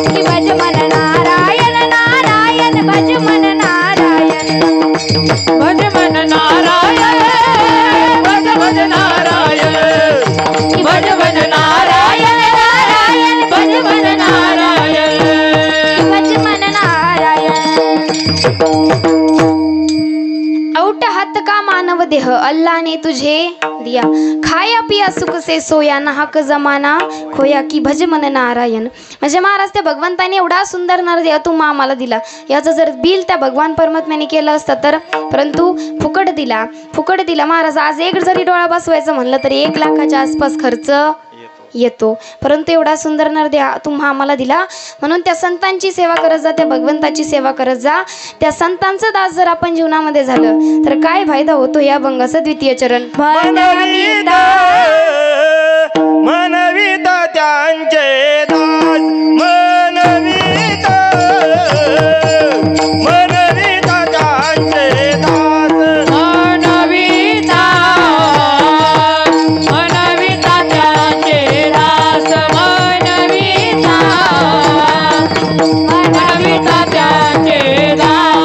कि भज मन नारायण, नारायण भज मन नारायण, भज मन नारायण, भज भज नारायण, भज भज नारायण, नारायण भज मन नारायण, भज मन नारायण. औट हात का मानव देह अल्लाह ने तुझे दिया, खाया पिया सुख से सोया नाहक जमाना खोया, की भज मन नारायण. म्हणजे महाराज त्या भगवंताने एवढा सुंदर नरदेह तुम्हा आम्हाला दिला, याचं जर बिल त्या भगवान परमात्म्याने केलं असतं तर, परंतु फुकट दिला महाराज. आज एक जरी डोळा बसवायचं म्हणलं तरी 1 लाखाच्या आसपास खर्च येतो, परंतु एवढा सुंदर नरदेह तुम्हा आम्हाला दिला. म्हणून त्या संतांची सेवा करत जा, त्या भगवंताची सेवा करत जा. त्या संतांचं दास जर आपण जीवनामध्ये झालं तर काय फायदा होतो या भंगाचं 2य चरण. मनविता त्यांचे दास, मनविता त्यांचे दास, मनविता त्यांचे दास, मनविता त्यांचे दास, मनविता त्यांचे दास,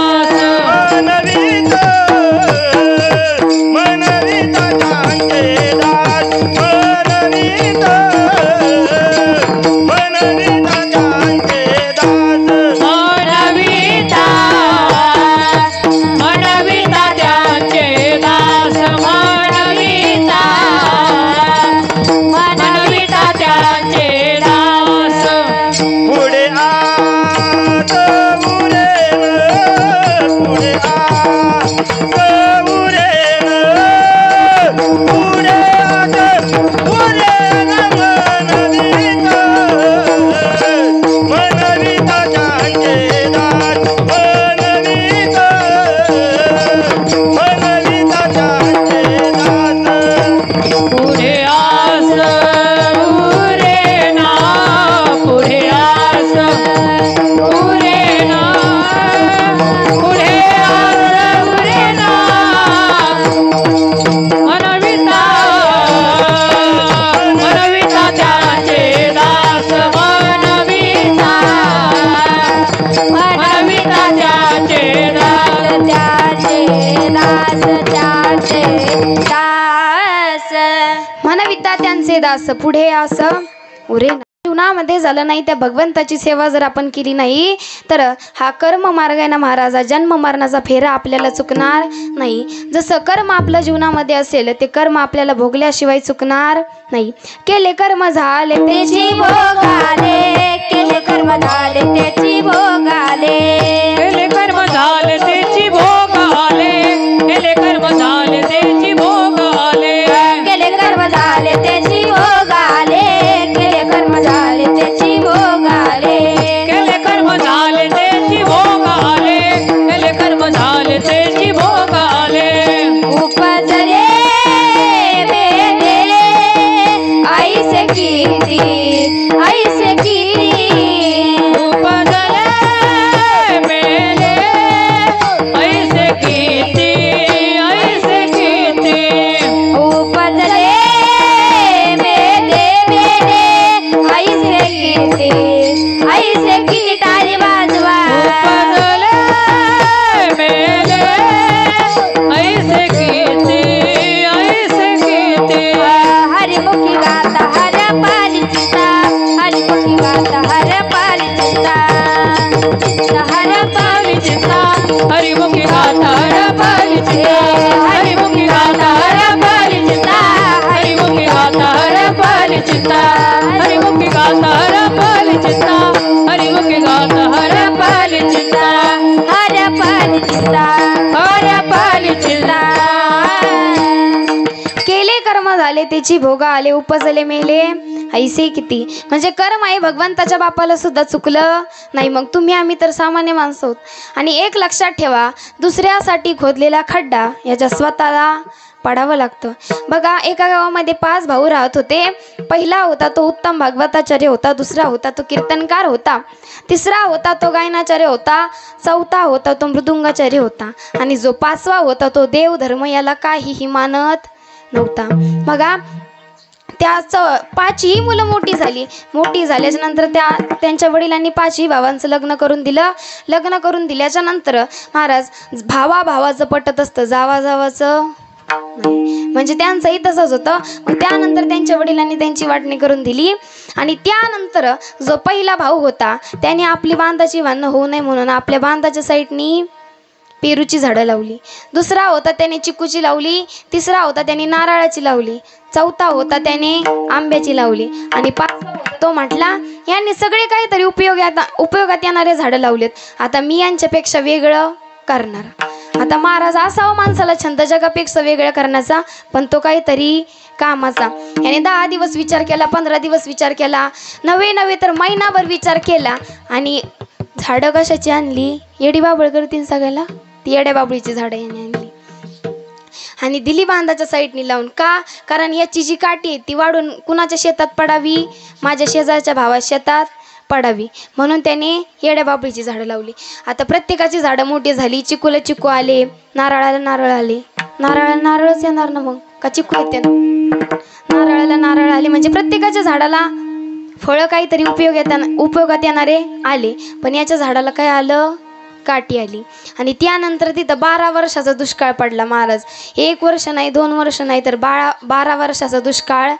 मनविता त्यांचे दास पुढे आस उरे जीवनामध्ये झालं नाही त्या भगवंताची सेवा जर आपण केली नाही तर हा कर्म मार्ग आहे ना महाराजा, जन्म मरणाचा फेरा आपल्याला चुकणार नाही. जसं कर्म आपल्या जीवनामध्ये असेल ते कर्म आपल्याला भोगल्याशिवाय चुकणार नाही. केले कर्म झाले त्याची भोगाले, केले कर्म झाले त्याची भोगाले, केले कर्म झाले त्याची भोग आले, केले कर्म झाले त्याची भोग आले, केले कर्म झाले त्याची भोगाले, केले कर्म झाले त्याची भोगाले. केले कर्म झाले त्याची भोग आले, केले कर्म झाले त्याची भोग आले. उपजले वेदे ऐसे किती, ऐसे किती, उपजले मेले ऐसे किती, ऐसे किती. उपजले वेदे वेदे ऐसे किती, ऐसे किती. टाळी वाजवा. उपजले मेले ऐसे किती, ऐसे किती. हरिमुखी गाता हर पालिता, हरिमुखी गाता हर पालिता, हर पालिता, हरिमुखी गाथा हरपालिचिता, हरिमुखी गाथा हरपालिचिता, हरिमुखी गाथा हरपालिचिता, हरिमुखी गाथा हरपालिचिता, हरिमुखी गाथा हरपालिचिता, हर पालिता, हरपालिचिता. केले कर्म झाले त्याची भोगा आले, उपजले मेले ऐसे किती. म्हणजे कर्म आहे भगवंताच्या बापाला सुद्धा चुकलं नाही. मग तुम्ही आम्ही तर सामान्य माणसं आहोत. आणि एक लक्षात ठेवा, दुसऱ्यासाठी खोदलेला खड्डा याच्या स्वतःला पडावं लागतं. बघा, एका गावामध्ये 5 भाऊ राहत होते. पहिला होता तो उत्तम भागवताचार्य होता, दुसरा होता तो कीर्तनकार होता, तिसरा होता तो गायनाचार्य होता, चौथा होता तो मृदुंगाचार्य होता, आणि जो 5वा होता तो देवधर्म याला काहीही मानत नव्हता. बघा, त्या 5ही मुलं मोठी झाली. मोठी झाल्याच्या नंतर त्यांच्या वडिलांनी 5ही भावांचं लग्न करून दिलं. लग्न करून दिल्याच्या नंतर महाराज, भावाचं पटत असतं, जावाचं नाही. म्हणजे त्यांचंही तसंच होतं. मग त्यानंतर त्यांच्या वडिलांनी त्यांची वाटणी करून दिली. आणि त्यानंतर जो पहिला भाऊ होता त्याने आपली बांधाची भांडणं होऊ नये म्हणून आपल्या बांधाच्या साईडनी पेरूची झाडं लावली. दुसरा होता त्याने चिकूची लावली, तिसरा होता त्याने नारळाची लावली, चौथा होता त्याने आंब्याची लावली, आणि 5वा होता तो म्हटला यांनी सगळे काहीतरी उपयोगात येणारे झाडं लावलेत, आता मी यांच्यापेक्षा वेगळं करणार. आता महाराज असावं माणसाला छंद जगापेक्षा वेगळं करण्याचा, पण तो काहीतरी कामाचा. याने 10 दिवस विचार केला, 15 दिवस विचार केला, नवे तर महिनाभर विचार केला. आणि झाडं कशाची आणली? येडी बाबळ करतील सगळ्याला, ती येड्या बाबळीची झाडं याने आणली आणि दिली बांधाच्या साईडनी लावून. का? कारण याची जी काठी आहे ती वाढून कुणाच्या शेतात पडावी? माझ्या शेजारच्या भावा शेतात पडावी, म्हणून त्याने येड्या बाबळीची झाडं लावली. आता प्रत्येकाची झाडं मोठी झाली. चिकूला चिकू आले, नारळाला नारळ आले. नारळाला नारळच येणार ना, मग का चिकू येते? नारळाला नारळ आले म्हणजे प्रत्येकाच्या झाडाला फळं काहीतरी उपयोगात येणारे आले. पण याच्या झाडाला काय आलं? काठी आली. आणि त्यानंतर तिथं 12 वर्षाचा दुष्काळ पडला महाराज. 1 वर्ष नाही, 2 वर्ष नाही, तर 12 वर्षाचा दुष्काळ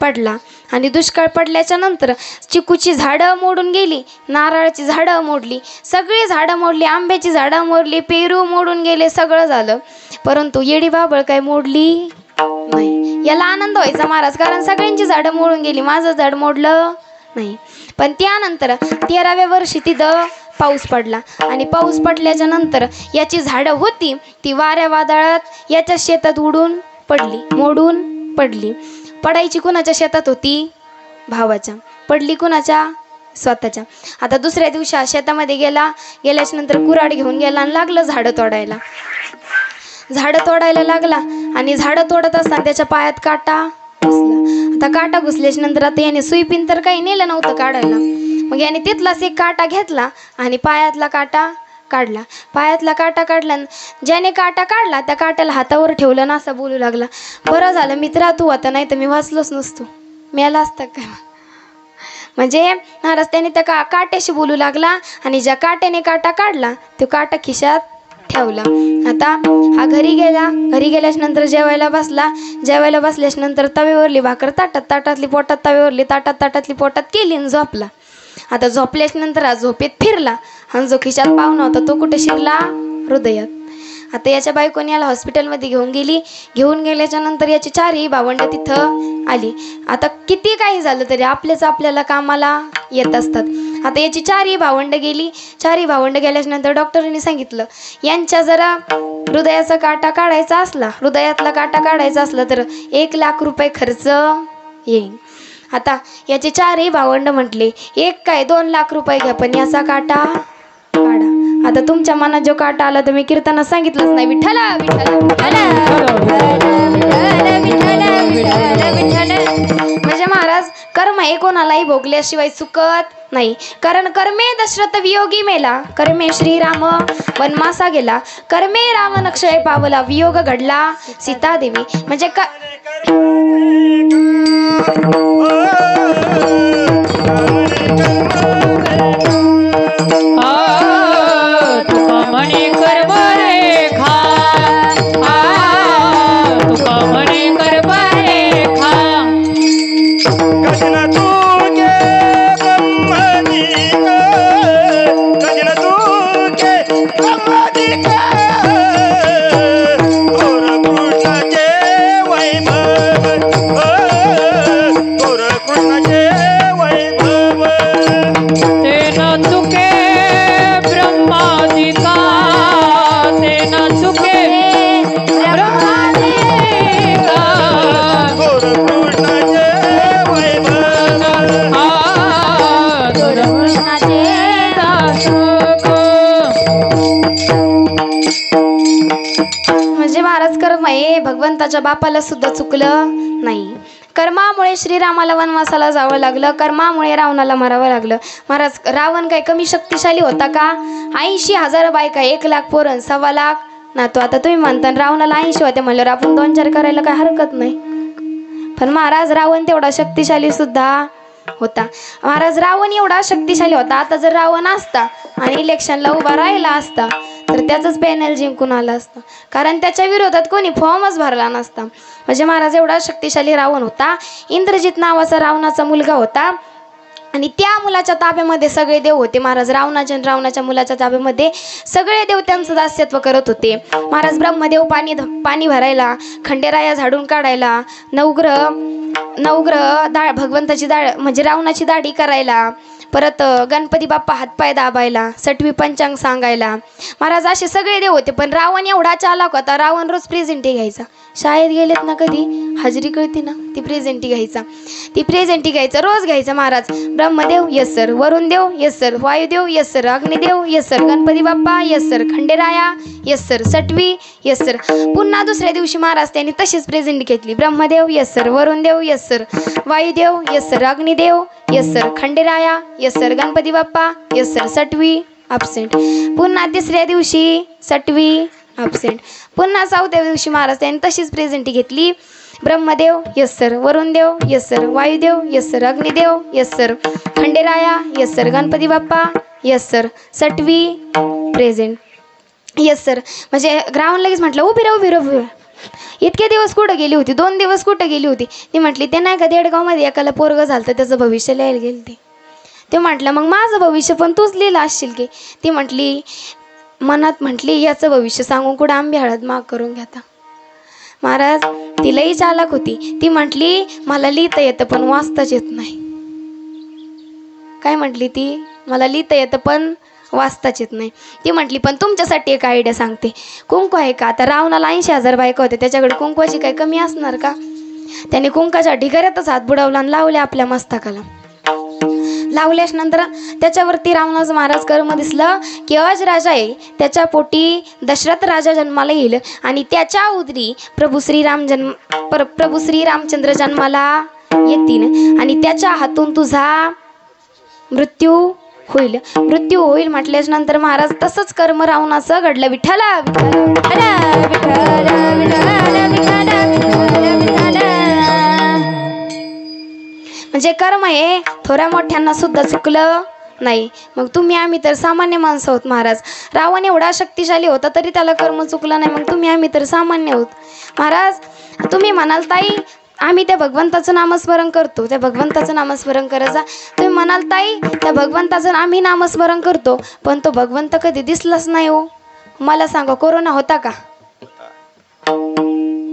पडला. आणि दुष्काळ पडल्याच्या नंतर चिकूची झाडं मोडून गेली, नारळाची झाडं मोडली, सगळी झाडं मोडली, आंब्याची झाडं मोडली, पेरू मोडून गेले, सगळं झालं. परंतु येडी बाबळ काय मोडली नाही. याला आनंद व्हायचा महाराज, कारण सगळ्यांची झाडं मोडून गेली, माझं झाड मोडलं नाही. पण त्यानंतर 13व्या वर्षी तिथं पाऊस पडला. आणि पाऊस पडल्याच्या नंतर याची झाडं होती ती वाऱ्या वादळात याच्या शेतात उडून पडली, मोडून पडली. पडायची कुणाच्या शेतात होती? भावाच्या. पडली कुणाच्या? स्वतःच्या. आता दुसऱ्या दिवशी शेतामध्ये गेल्याच्या नंतर कुऱ्हाड घेऊन गेला आणि लागलं झाडं तोडायला. झाडं तोडायला लागला आणि झाडं तोडत असताना त्याच्या पायात काटा घुसला. आता काटा घुसल्याच्या नंतर आता याने सुईपिन तर काही नेलं नव्हतं काढायला. मग याने तिथलाच एक काटा घेतला आणि पायातला काटा काढला. पायातला काटा काढला. ज्याने काटा काढला त्या काट्याला हातावर ठेवलं ना, असं बोलू लागला, बरं झालं मित्रा तू आता, नाही तर मी वाचलोच नसतो, मेला असता का. म्हणजे महाराज त्याने त्या काट्याशी बोलू लागला आणि ज्या काट्याने काटा काढला तो काटा खिशात ठेवला. आता हा घरी गेला. घरी गेल्याच नंतर जेवायला बसला. जेवायला बसल्याच नंतर तव्यावरली भाकर ताटात, ताटातली पोटात, तव्यावरली ताटात, ताटातली पोटात केली आणि झोपला. आता झोपल्याच नंतर हा झोपेत फिरला आणि जो खिशात पाहुणा होता तो कुठे शिरला? हृदयात. आता याच्या बायकोने याला हॉस्पिटलमध्ये घेऊन गेली. घेऊन गेल्याच्या नंतर याची चारही भावंड तिथं आली. आता किती काही झालं तरी आपल्याला कामाला येत असतात. आता याची चारही भावंड गेली. चारही भावंड गेल्याच्या नंतर डॉक्टरांनी सांगितलं यांच्या जरा हृदयाचा काटा काढायचा असला, हृदयातला काटा काढायचा असला तर 1 लाख रुपये खर्च येईल. आता याचे चारही भावंड म्हटले 1 काय 2 लाख रुपये घ्या पण याचा काटा काढा. आता तुमच्या मनात जो काटा आला तर मी कीर्तनात सांगितलंच नाही, विठ्ठला विठ्ठला म्हणजे महाराज कर्म हे कोणालाही भोगल्याशिवाय चुकत नाही. कारण कर्मे दशरथ वियोगी मेला, कर्मे श्रीराम वनवासा गेला, कर्मे रावण अक्षय पावला, वियोग घडला सीतादेवी. म्हणजे भगवंताच्या बापाला सुद्धा चुकलं नाही. कर्मामुळे श्रीरामाला वनवासाला जावं लागलं, कर्मामुळे रावणाला मारावं लागलं. महाराज रावण काय कमी शक्तिशाली होता का? 80,000 बायका, 1 लाख पोरं, 1.25 लाख ना. तो आता तुम्ही म्हणता रावणाला 80 होते म्हणल्यावर आपण 2-4 करायला काय हरकत नाही. पण महाराज रावण तेवढा शक्तिशाली सुद्धा होता. महाराज रावण एवढा शक्तिशाली होता. आता जर रावण असता आणि इलेक्शनला उभा राहिला असता तर त्याचंच पॅनल जिंकून आला असता. कारण त्याच्या विरोधात कोणी फॉर्मच भरला नसता. म्हणजे महाराज एवढा शक्तिशाली रावण होता. इंद्रजित नावाचा रावणाचा मुलगा होता आणि त्या मुलाच्या ताब्यामध्ये सगळे देव होते. महाराज रावणाच्या मुलाच्या ताब्यामध्ये सगळे देव त्यांचं दास्यत्व करत होते. महाराज ब्रह्मदेव पाणी भरायला, खंडेराया झाडून काढायला, नवग्रह भगवंताची म्हणजे रावणाची दाढी करायला, परत गणपती बाप्पा हातपाय दाबायला, 6वी पंचांग सांगायला. महाराज असे सगळे देव होते. पण रावण एवढा चालाक होता. रावण रोज प्रेझेंटी घ्यायचा. शाळेत गेलेत ना कधी हजेरी कळती ना, ती प्रेझेंटी घ्यायचा रोज घ्यायचा. महाराज Brahmadev yes sir, Varun Dev yes sir, Vayudev yes sir, Agnidev yes sir, Ganpati Bappa yes sir, Khanderaya yes sir, 6वी यस सर. पुन्हा दुसऱ्या दिवशी महाराज त्यांनी तशीच प्रेझेंटी घेतली. Brahmadev yes sir, Varun Dev yes sir, Vayudev yes sir, Agnidev yes sir, Khanderaya yes sir, Ganpati Bappa yes sir, 6वी अब्सेंट. पुन्हा तिसऱ्या दिवशी 6वी अब्सेंट. पुन्हा 4थ्या दिवशी महाराज त्यांनी तशीच प्रेझेंटी घेतली. Brahmadev yes sir, Varun Dev yes sir, Vayudev yes sir, Agnidev yes sir, Khanderaya yes sir, Ganpati Bappa yes sir, 6वी प्रेझेंट यस सर. म्हणजे ग्राउंड लगेच म्हटलं उभी राहा. इतके दिवस कुठं गेली होती? 2 दिवस कुठं गेली होती? ती म्हटली ते नाही का देडगावमध्ये एकाला पोरगं झालं तर त्याचं भविष्य लिहायला गेली. ते म्हटलं मग माझं भविष्य पण तूच लिहिलं असशील की? ती म्हटली मनात म्हटली याचं भविष्य सांगून कुठं आंबे हळद माग करून घेता. महाराज तिलाही चालाक होती. ती म्हटली मला लिहिता येतं पण वाचताच येत नाही. काय म्हटली ती? मला लिहिता येतं पण वाचताच येत नाही. ती म्हटली पण तुमच्यासाठी एक आयडिया सांगते. कुंकू आहे का? आता रावणाला 80,000 बायका होते, त्याच्याकडे कुंकवाची काही कमी असणार का? त्याने कुंकाच्या ढिगाऱ्यातच हात बुडवला आणि लावले आपल्या मस्तकाला. लावल्यास नंतर त्याच्यावरती रावणाचं महाराज कर्म दिसलं की अज राजा आहे, त्याच्या पोटी दशरथ राजा जन्माला येईल आणि त्याच्या उदरी प्रभू श्रीरामचंद्र जन्माला येतील आणि त्याच्या हातून तुझा मृत्यू होईल. म्हटल्याच नंतर महाराज तसंच कर्म रावणाचं घडलं. विठ्ठला म्हणजे कर्म हे थोड्या मोठ्यांना सुद्धा चुकलं नाही. मग तुम्ही आम्ही तर सामान्य माणसं आहोत महाराज. रावण एवढा शक्तिशाली होता तरी त्याला कर्म चुकलं नाही, मग तुम्ही आम्ही तर सामान्य आहोत महाराज. तुम्ही म्हणाल ताई आम्ही त्या भगवंताचं नामस्मरण करतो, त्या भगवंताचं नामस्मरण करायचा. तुम्ही म्हणाल ताई त्या भगवंताचं आम्ही नामस्मरण करतो, पण तो भगवंत कधी दिसलाच नाही हो. मला सांगा कोरोना होता का?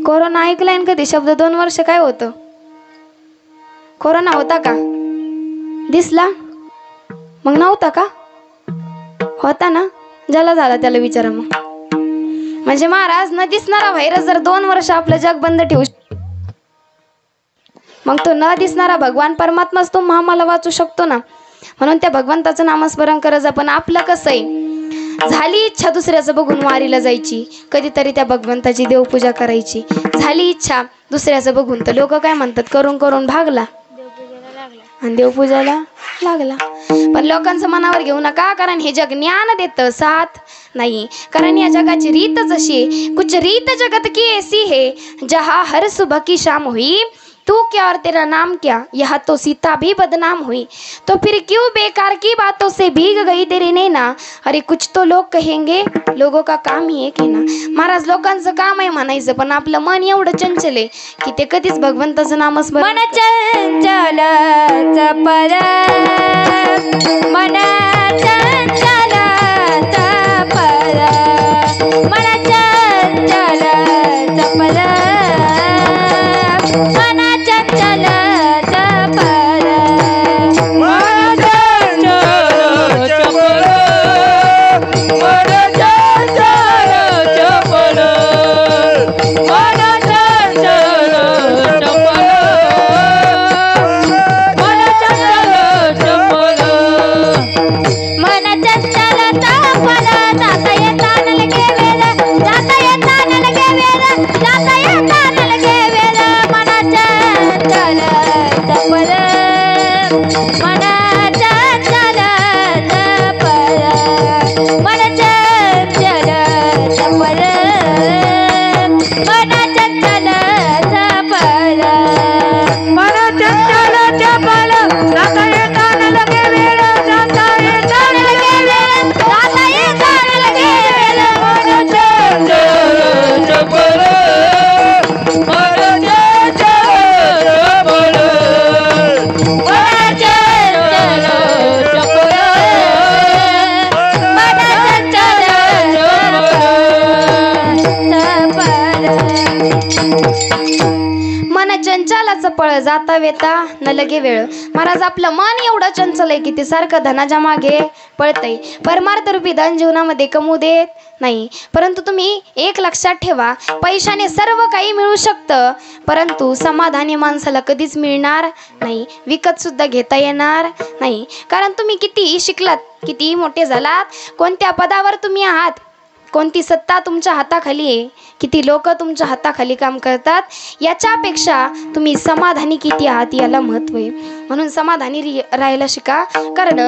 कोरोना ऐकलाय ना कधी शब्द? 2 वर्ष काय होतं? कोरोना होता का? दिसला? मग नव्हता का? होता ना? ज्याला झाला त्याला विचारा. मग म्हणजे महाराज न दिसणारा व्हायरस जर 2 वर्ष आपलं जग बंद ठेवू, मग तो न दिसणारा भगवान परमात्माच तो आम्हाला वाचू शकतो ना. म्हणून त्या भगवंताचं नामस्मरण करायचं. पण आपलं कसं आहे, झाली इच्छा दुसऱ्याचं बघून वारीला जायची, कधीतरी त्या भगवंताची देवपूजा करायची. झाली इच्छा दुसऱ्याचं बघून तर लोक काय म्हणतात, करून करून भागला आणि देवपूजाला लागला. पण लोकांचं मनावर घेऊ नका, कारण हे जग ज्ञान देतं, साथ नाही. कारण या जगाची रीतच अशी आहे. कुछ रीत जगत की ऐसी है जहाँ हर सुबह की शाम हुई, तू क्या और तेरा नाम क्या, यह तो सीता भी बदनाम हुई. तो फिर क्यों बेकार की बातों से भीग गई तेरी नैना, अरे कुछ तो लोग कहेंगे, लोगों का काम ही आहे ना. महाराज लोकांचं काम आहे म्हणायचं, पण आपलं मन एवढं चंचल आहे की ते कधीच भगवंताचं नामस्मरण. मन चंचल चपल, मन चंचल चपल, मन चंचल चपल, मन चंचल चपल, मन चंचल चपल, मन चंचल चपल, मन चंचल चपल, मन चंचल चपल, मन चंचल चपल, जाता येता नलगे वेल, जाता येता नलगे वेल, जाता येता नलगे वेल, मन चंचल चपल, मन चंचल चपल, मन चंचल चपल, मन चंचल चपल, मन चंचल चपल, जाता येता नलगे वेल, जाता येता नलगे वेल, जाता येता नलगे वेल, मन चंचल चपल, मन चंचल चपल, मन चंचल चपल, मन चंचल चपल. मन चंचलाचं पळ, जाता वेता न लगे वेळ. महाराज आपलं मन एवढं चंचल आहे की ते सारखं धनाच्या मागे पळतंय. परमार्थ रूपी धन जीवनामध्ये कमवू देत नाही. परंतु तुम्ही एक लक्षात ठेवा, पैशाने सर्व काही मिळू शकतं, परंतु समाधानी माणसाला कधीच मिळणार नाही, विकत सुद्धा घेता येणार नाही. कारण तुम्ही कितीही शिकलात, कितीही मोठे झालात, कोणत्या पदावर तुम्ही आहात, कोणती सत्ता तुमच्या हाताखाली आहे, किती लोक तुमच्या हाताखाली काम करतात, याच्यापेक्षा तुम्ही समाधानी किती आहात याला महत्त्व आहे. म्हणून समाधानी राहायला शिका. कारण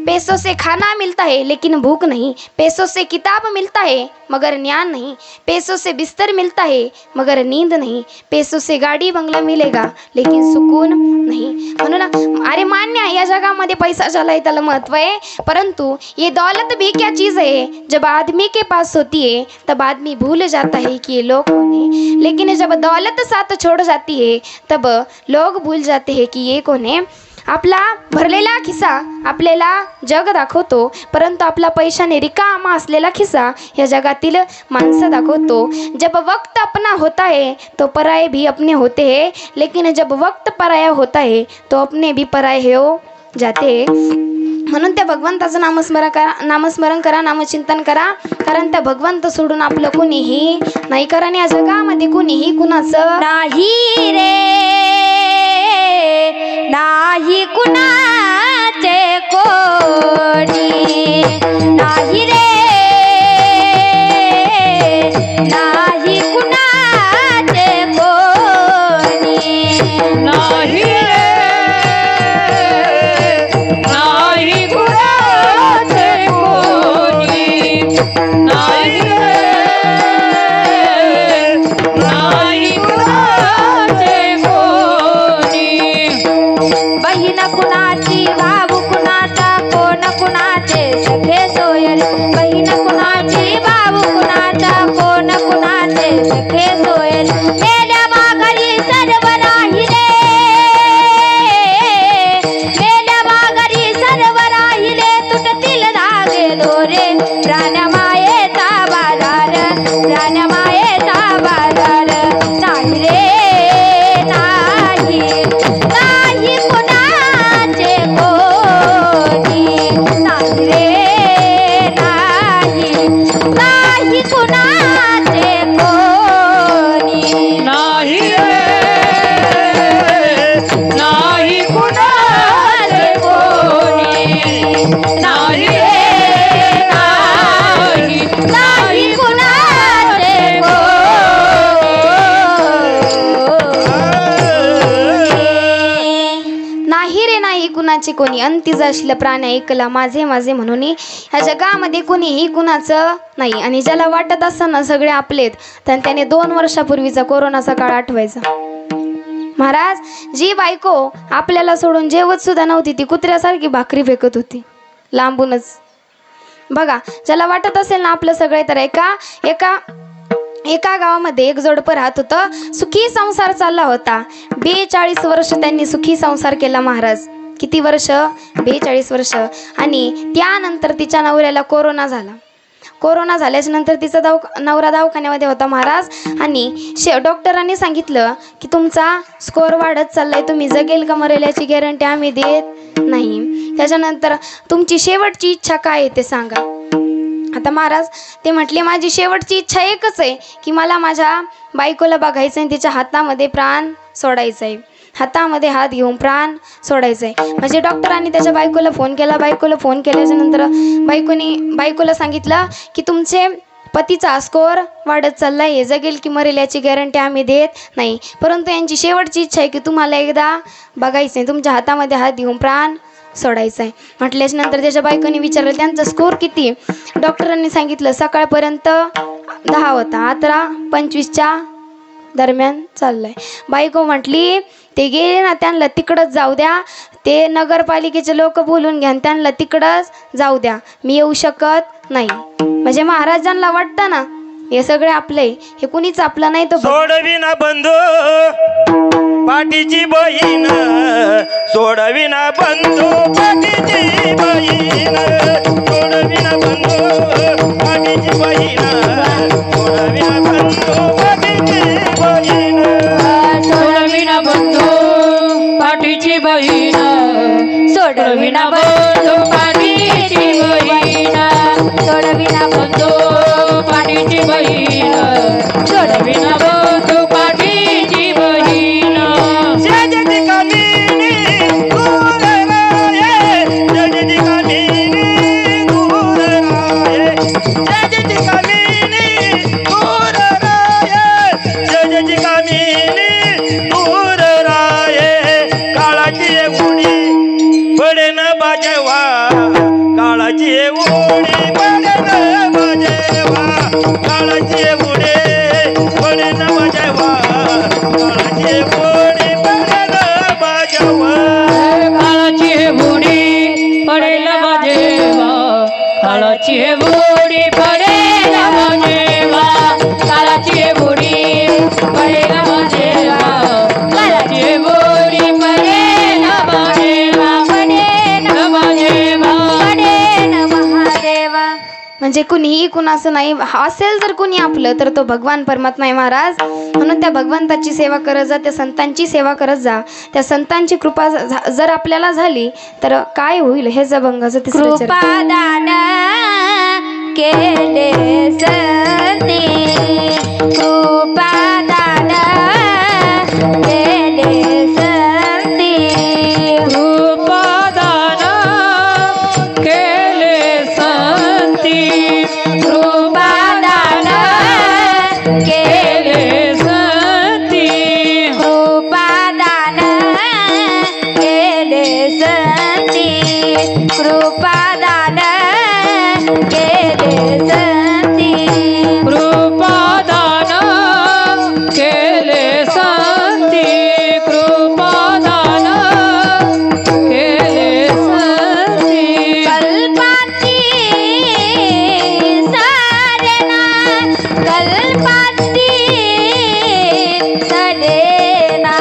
पैसों से खाना मिलता है लेकिन भूख नहीं, पैसों से किताब मिलता है मगर ज्ञान नहीं, पैसों से बिस्तर मिलता है मगर नींद नहीं, पैसों से गाड़ी बंगला मिलेगा लेकिन सुकून नहीं. म्हणून अरे मान्य आहे या जगामध्ये पैसा झाला आहे त्याला महत्त्व आहे, परंतु ये दौलत भी क्या चीज़ है, जब आदमी के पास होती है तब आदमी भूल जाता है कि ये लोग कौन है, लेकिन जब दौलत साथ छोड़ जाती है तब लोग भूल जाते हैं कि ये कौन है. आपला भरलेला खिसा आपल्याला जग दाखवतो, परंतु आपला पैशाने रिकामा असलेला खिसा या जगातील माणसं दाखवतो. जब वक्त अपना होता है तो पराये भी अपने होते हैं, लेकिन जब वक्त पराया होता है तो अपने भी पराये हो जाते. म्हणून त्या भगवंताचं नामस्मरण करा, नामचिंतन करा. कारण त्या भगवंत सोडून आपलं कोणीही नाही. कारण या जगामध्ये कोणीही कुणाचं नाही रे, नाही कुणाचे कोणी, नाही रे, नाही कुणाचे कोणी, नाही रे, नाही कुणाचे कोणी, नाही रे, नाही कुणाचे कोणी. बहीण कुणाची, भाऊ कुणाचा, कोण नाही रे नाही कुणाचे कोणी, अंती जाशील प्राण ऐकला माझे माझे म्हणून. ह्या जगामध्ये कुणीही कुणाचं नाही. आणि ज्याला वाटत असताना सगळे आपलेत, तर त्याने 2 वर्षापूर्वीचा कोरोनाचा काळ आठवायचा. महाराज, जी बायको आपल्याला सोडून जेवत सुद्धा नव्हती ती कुत्र्यासारखी भाकरी फेकत होती लांबूनच. बघा, ज्याला वाटत असेल ना आपलं सगळे, तर एका गावामध्ये एक जोडपं राहत होतं. सुखी संसार चालला होता. 42 वर्ष त्यांनी सुखी संसार केला महाराज. किती वर्ष? 42 वर्ष. आणि त्यानंतर तिच्या नवऱ्याला कोरोना झाला. कोरोना झाल्याच्या नंतर तिचा नवरा दवाखान्यामध्ये होता महाराज. आणि डॉक्टरांनी सांगितलं की तुमचा स्कोअर वाढत चाललाय, तुम्ही जगेल का मरेल याची गॅरंटी आम्ही देत नाही. त्याच्यानंतर तुमची शेवटची इच्छा काय आहे ते सांगा. आता महाराज ते म्हटले, माझी शेवटची इच्छा एकच आहे की मला माझ्या बायकोला बघायचं आहे, तिच्या हातामध्ये प्राण सोडायचं आहे, हातामध्ये हात घेऊन प्राण सोडायचं आहे. म्हणजे डॉक्टरांनी त्याच्या बायकोला फोन केला. बायकोला फोन केल्याच्या नंतर बायकोला सांगितलं की तुमचे पतीचा स्कोअर वाढत चालला आहे, जगेल की मरेल याची गॅरंटी आम्ही देत नाही, परंतु यांची शेवटची इच्छा आहे की तुम्हाला एकदा बघायचं आहे, तुमच्या हातामध्ये हात घेऊन प्राण सोडायचं आहे. म्हटल्याच्या नंतर त्याच्या बायकोने विचारलं त्यांचा स्कोअर किती. डॉक्टरांनी सांगितलं सकाळपर्यंत 10 होता, आता 25च्या दरम्यान चाललाय. बायको म्हटली ते गेले ना, त्यांना तिकडंच जाऊ द्या, ते नगरपालिकेचे लोक बोलून घ्या, त्यांना तिकडंच जाऊ द्या, मी येऊ शकत नाही. म्हणजे महाराजांना वाटतं ना हे सगळे आपले, हे कुणीच आपलं नाही. तो सोडविना बंधू पाठीची बहीण, सोडविना बंधू पाठीची बहीण, सोडविना बंधू पाठीची बहीण, सोडविना बंधू पाठीची बहीण, सोडविना बंधू पाठीची बहीण, सोडविना बंधू पाठीची बहीण, सोडविना बंधू पाठीची बहीण, सोडविना बंधू पाठीची बहीण. जगती कामिनी दूर राये, जगती कामिनी दूर राये, जगती कामिनी दूर राये, जगती कामिनी दूर राये. काळाची उडी पडे न बाजेवा, काळाची उडी पडे न बाजेवा, काळाची उडी पडे न बाजेवा, काळाची उडी पडे न बाजेवा. काळाची बुडी पडेल बाजेवा, काळाची बुडी पडेल बाजेवा, काळाची बुडी पडेल बाजेवा, काळाची बुडी पडेल बाजेवा, पडेल बाजेवा, पडेल महादेवा. म्हणजे कुणीही कुणाचं नाही. असेल जर कुणी आपलं तर तो भगवान परमात्मा आहे महाराज. म्हणून त्या भगवंताची सेवा करत जा, त्या संतांची सेवा करत जा. त्या संतांची कृपा जर आपल्याला झाली तर काय होईल हे अभंगाचं तिसरं चरण. कृपादान केले संते, कृपादान केले संते, कृपादान केले संती, कृपादान केले संती, कृपादान केले संती, कृपादान केले संती, कृपादान केले संती, कृपादान केले संती. कल्पाती सारेना, कल्पाती सडेना,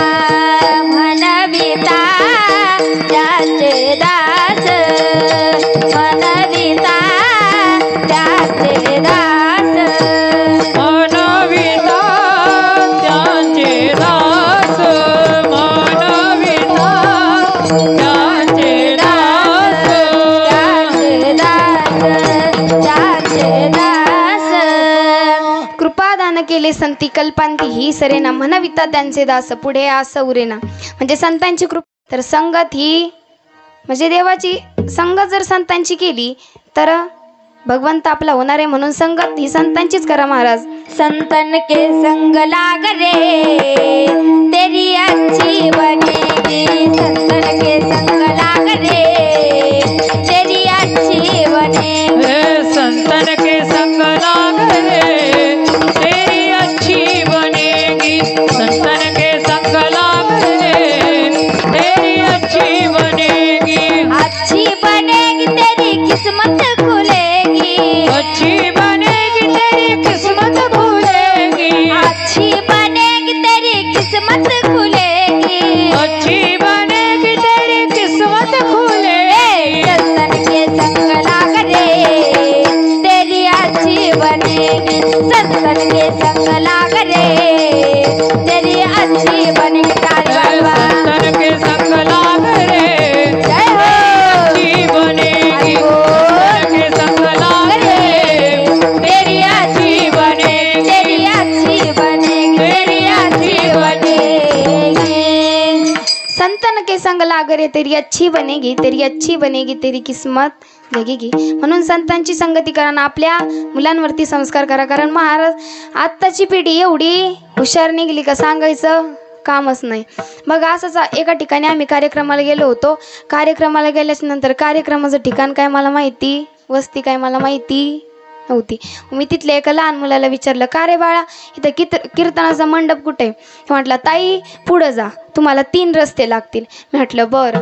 म्हणविता त्याचे दास, म्हणविता त्याचे दास, म्हणविता त्याचे दास, म्हणविता त्याचे दास, त्याचे दास, त्याचे दास. कृपादान केले संती कल्पांती ही सरेना, म्हणविता त्यांचे दास पुढे आस उरेना. म्हणजे संतांची कृपा. तर संगत ही म्हणजे देवाची संगत जर संतांची केली तर भगवंत आपला होणार आहे. म्हणून संगत ही संतांचीच करा महाराज. संतन के संग लाग रे तेरी अच्छी बनेगी, संतन के संग कार्य तेरी अच्छी बनेगी, तेरी अच्छी बनेगी, तेरी किस्मत जगेगी. म्हणून संतांची संगती करा ना, आपल्या मुलांवरती संस्कार करा. कारण महाराज आत्ताची पिढी एवढी हुशार निघली का सांगायचं कामच नाही. मग असंच एका ठिकाणी आम्ही कार्यक्रमाला गेलो होतो. कार्यक्रमाला गेल्याच्या नंतर कार्यक्रमाचं ठिकाण काय मला माहिती, वस्ती काय मला माहिती नव्हती. मी तिथल्या एका लहान मुलाला विचारलं, का रे बाळा इथं कीर्तनाचा मंडप कुठे? म्हटलं ताई पुढं जा, तुम्हाला 3 रस्ते लागतील. मी म्हटलं बरं.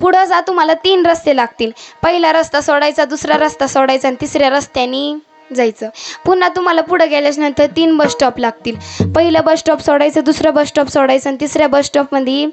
पुढं जा, तुम्हाला 3 रस्ते लागतील. पहिला रस्ता सोडायचा, दुसरा रस्ता सोडायचा आणि तिसऱ्या रस्त्याने जायचं. पुन्हा तुम्हाला पुढं गेल्याच्या नंतर 3 बस स्टॉप लागतील. पहिलं बस स्टॉप सोडायचं, दुसरं बस स्टॉप सोडायचं आणि तिसऱ्या बस स्टॉपमध्ये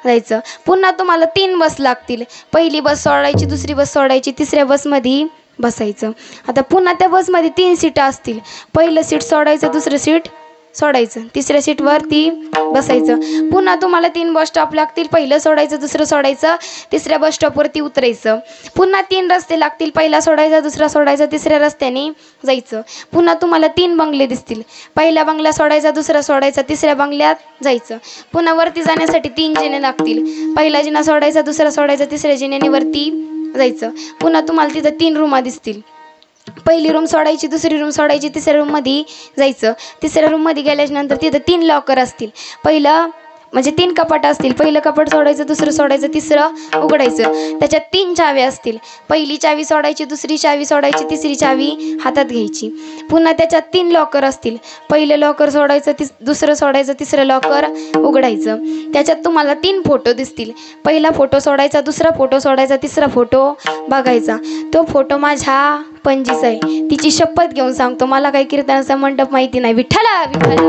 जायचं. पुन्हा तुम्हाला 3 बस लागतील. पहिली बस सोडायची, दुसरी बस सोडायची, तिसऱ्या बसमध्ये बसायचं. आता पुन्हा त्या बसमध्ये 3 सीटं असतील. पहिलं सीट सोडायचं, दुसरं सीट सोडायचं, तिसऱ्या सीटवरती बसायचं. पुन्हा तुम्हाला 3 बस स्टॉप लागतील. पहिलं सोडायचं, दुसरं सोडायचं, तिसऱ्या बस स्टॉपवरती उतरायचं. पुन्हा 3 रस्ते लागतील. पहिला सोडायचा, दुसरा सोडायचा, तिसऱ्या रस्त्याने जायचं. पुन्हा तुम्हाला 3 बंगले दिसतील. पहिला बंगला सोडायचा, दुसरा सोडायचा, तिसऱ्या बंगल्यात जायचं. पुन्हा वरती जाण्यासाठी 3 जिने लागतील. पहिला जिना सोडायचा, दुसरा सोडायचा, तिसऱ्या जिन्याने वरती जायचं. पुन्हा तुम्हाला तिथं 3 रूमा दिसतील. पहिली रूम सोडायची, दुसरी रूम सोडायची, तिसऱ्या रूममध्ये जायचं. तिसऱ्या रूममध्ये गेल्याच्या नंतर तिथं 3 लॉकर असतील. पहिलं म्हणजे 3 कपाट असतील. पहिलं कपाट सोडायचं, दुसरं सोडायचं, तिसरं उघडायचं. त्याच्यात 3 चावी असतील. पहिली चावी सोडायची, दुसरी चावी सोडायची, तिसरी चावी हातात घ्यायची. पुन्हा त्याच्यात 3 लॉकर असतील. पहिलं लॉकर सोडायचं, दुसरं सोडायचं, तिसरं लॉकर उघडायचं. त्याच्यात तुम्हाला 3 फोटो दिसतील. पहिला फोटो सोडायचा, दुसरा फोटो सोडायचा, तिसरा फोटो बघायचा. तो फोटो माझ्या पणजीचा आहे. तिची शपथ घेऊन सांगतो, मला काही कीर्तनाचा मंडप माहिती नाही. विठ्ठला विठ्ठला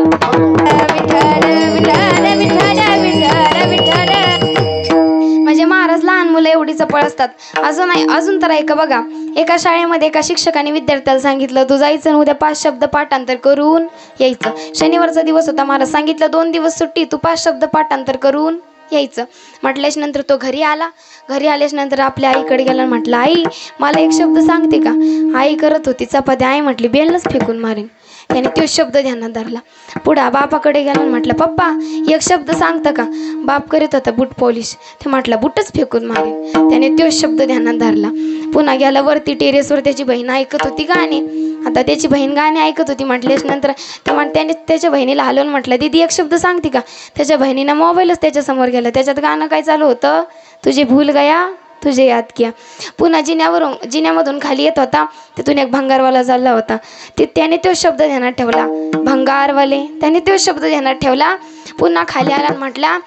म्हणजे महाराज लहान मुलं एवढी चपळ असतात. अजून तर ऐका बघा, एका शाळेमध्ये एका शिक्षकाने विद्यार्थ्याला सांगितलं, तू जायचं आणि उद्या 5 शब्द पाठांतर करून यायचं. शनिवारचा दिवस होता. महाराज सांगितलं 2 दिवस सुट्टी, तू 5 शब्द पाठांतर करून यायचं. म्हटल्याच्या नंतर तो घरी आला. घरी आल्याच्या नंतर आपल्या आईकडे गेला. म्हटलं, आई मला एक शब्द सांगते का? आई करत होती चपात्या. आई म्हटली, बेलच फेकून मारेन. त्याने तो शब्द ध्यानात धरला. पुढा बापाकडे गेला. म्हटलं, पप्पा एक शब्द सांगता का? बाप करीत होता बूट पॉलिश. ते म्हटलं, बूटच फेकून मारेन. त्याने तो शब्द ध्यानात धरला. पुन्हा गेला वरती टेरेसवर. त्याची बहीण ऐकत होती गाणे. आता त्याची बहीण गाणे ऐकत होती. म्हटल्याच्या नंतर त्याने त्याच्या बहिणीला हलवून म्हटलं, दीदी एक शब्द सांगते का? त्याच्या बहिणीनं मोबाईलच त्याच्यासमोर गेला. त्याच्यात गाणं काय चालू होतं? तुझे भूल गया तुझे याद किया. पुन्हा जिन्यामधून खाली येत होता. तिथून एक भंगारवाला चालला होता. त्याने तो शब्द ध्यानात ठेवला, भंगारवाले. त्याने तो शब्द ध्यानात ठेवला. पुन्हा खाली आला. म्हटला,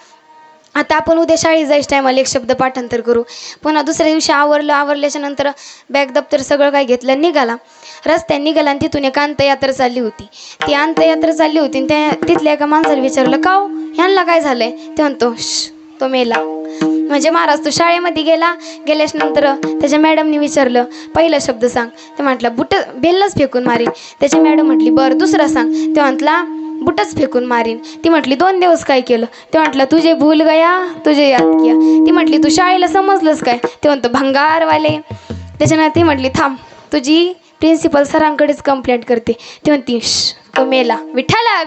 आता आपण उद्या शाळेत जायच्या टायमाला एक शब्द पाठांतर करू. पुन्हा दुसऱ्या दिवशी आवरल्याच्या नंतर बॅग दप्तर सगळं काय घेतलं, निघाला. रस्त्याने निघाला आणि तिथून एक अंत्ययात्रा चालली होती. ती अंत्ययात्रा चालली होती आणि तिथल्या एका माणसाला विचारलं, का हो ह्यांना काय झालंय? ते म्हणतो, तो मेला. म्हणजे महाराज तो शाळेमध्ये गेल्याच्या नंतर त्याच्या मॅडमनी विचारलं, पहिला शब्द सांग. ते म्हटलं, बेलच फेकून मारीन. त्याची मॅडम म्हटली, बरं दुसरा सांग. ते म्हटला, बुटच फेकून मारीन. ती म्हटली, 2 दिवस काय केलं? ते म्हटलं, तुझे भूल गया तुझे याद किया. ती म्हटली, तू शाळेला समजलंस काय? ते म्हणतो, भंगारवाले. त्याच्यानंतर ती म्हटली, थांब तुझी प्रिन्सिपल सरांकडेच कंप्लेंट करते. ती म्हणती, तो मेला. विठ्ठला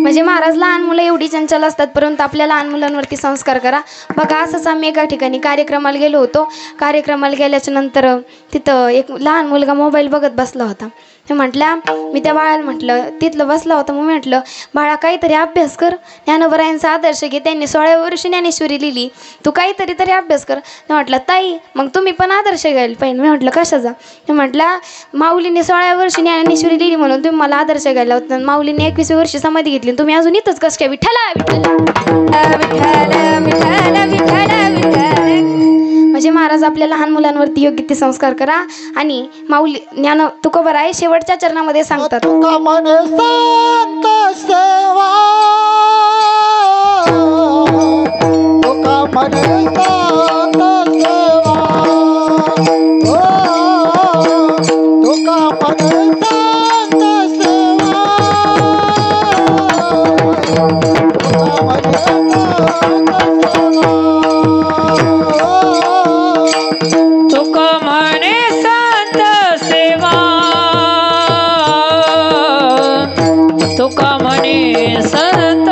म्हणजे महाराज लहान मुलं एवढी चंचल असतात, परंतु आपल्या लहान मुलांवरती संस्कार करा. बघा असंच आम्ही एका ठिकाणी कार्यक्रमाला गेलो होतो. कार्यक्रमाला गेल्याच्या नंतर तिथं एक लहान मुलगा मोबाईल बघत बसला होता. मी म्हटलं, मी त्या बाळाला म्हटलं, तिथलं बसला होता. मग म्हटलं, बाळा काहीतरी अभ्यास कर, ज्ञानोबरायांचा आदर्श घे. त्यांनी 16व्या वर्षी ज्ञानेश्वरी लिहिली, तू काहीतरी अभ्यास कर. मी म्हटलं, ताई मग तुम्ही पण आदर्श घ्यायला पाहिजे. मी म्हटलं, कशाचा? मी म्हटलं, माऊलीने 16व्या वर्षी ज्ञानेश्वरी लिहिली म्हणून तुम्ही मला आदर्श घ्यायला होता. माऊलीने 21व्या वर्षी समाधी घेतली, तुम्ही अजून इथंच कसं काय? म्हणजे महाराज आपल्या लहान मुलांवरती योग्य ते संस्कार करा. आणि माऊली ज्ञान तुकोबराय शेवटच्या चरणामध्ये सांगतात, तुका म्हणे संत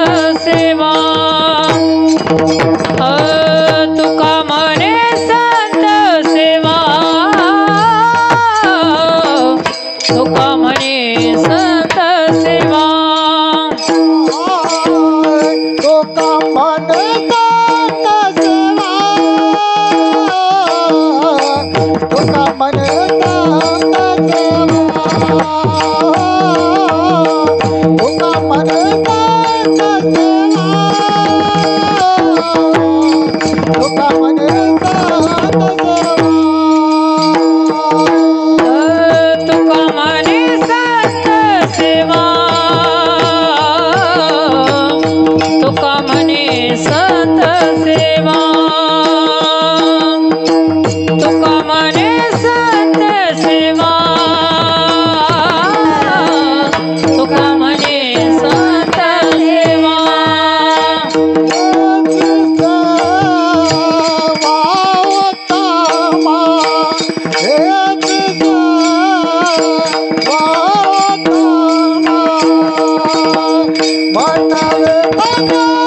Ah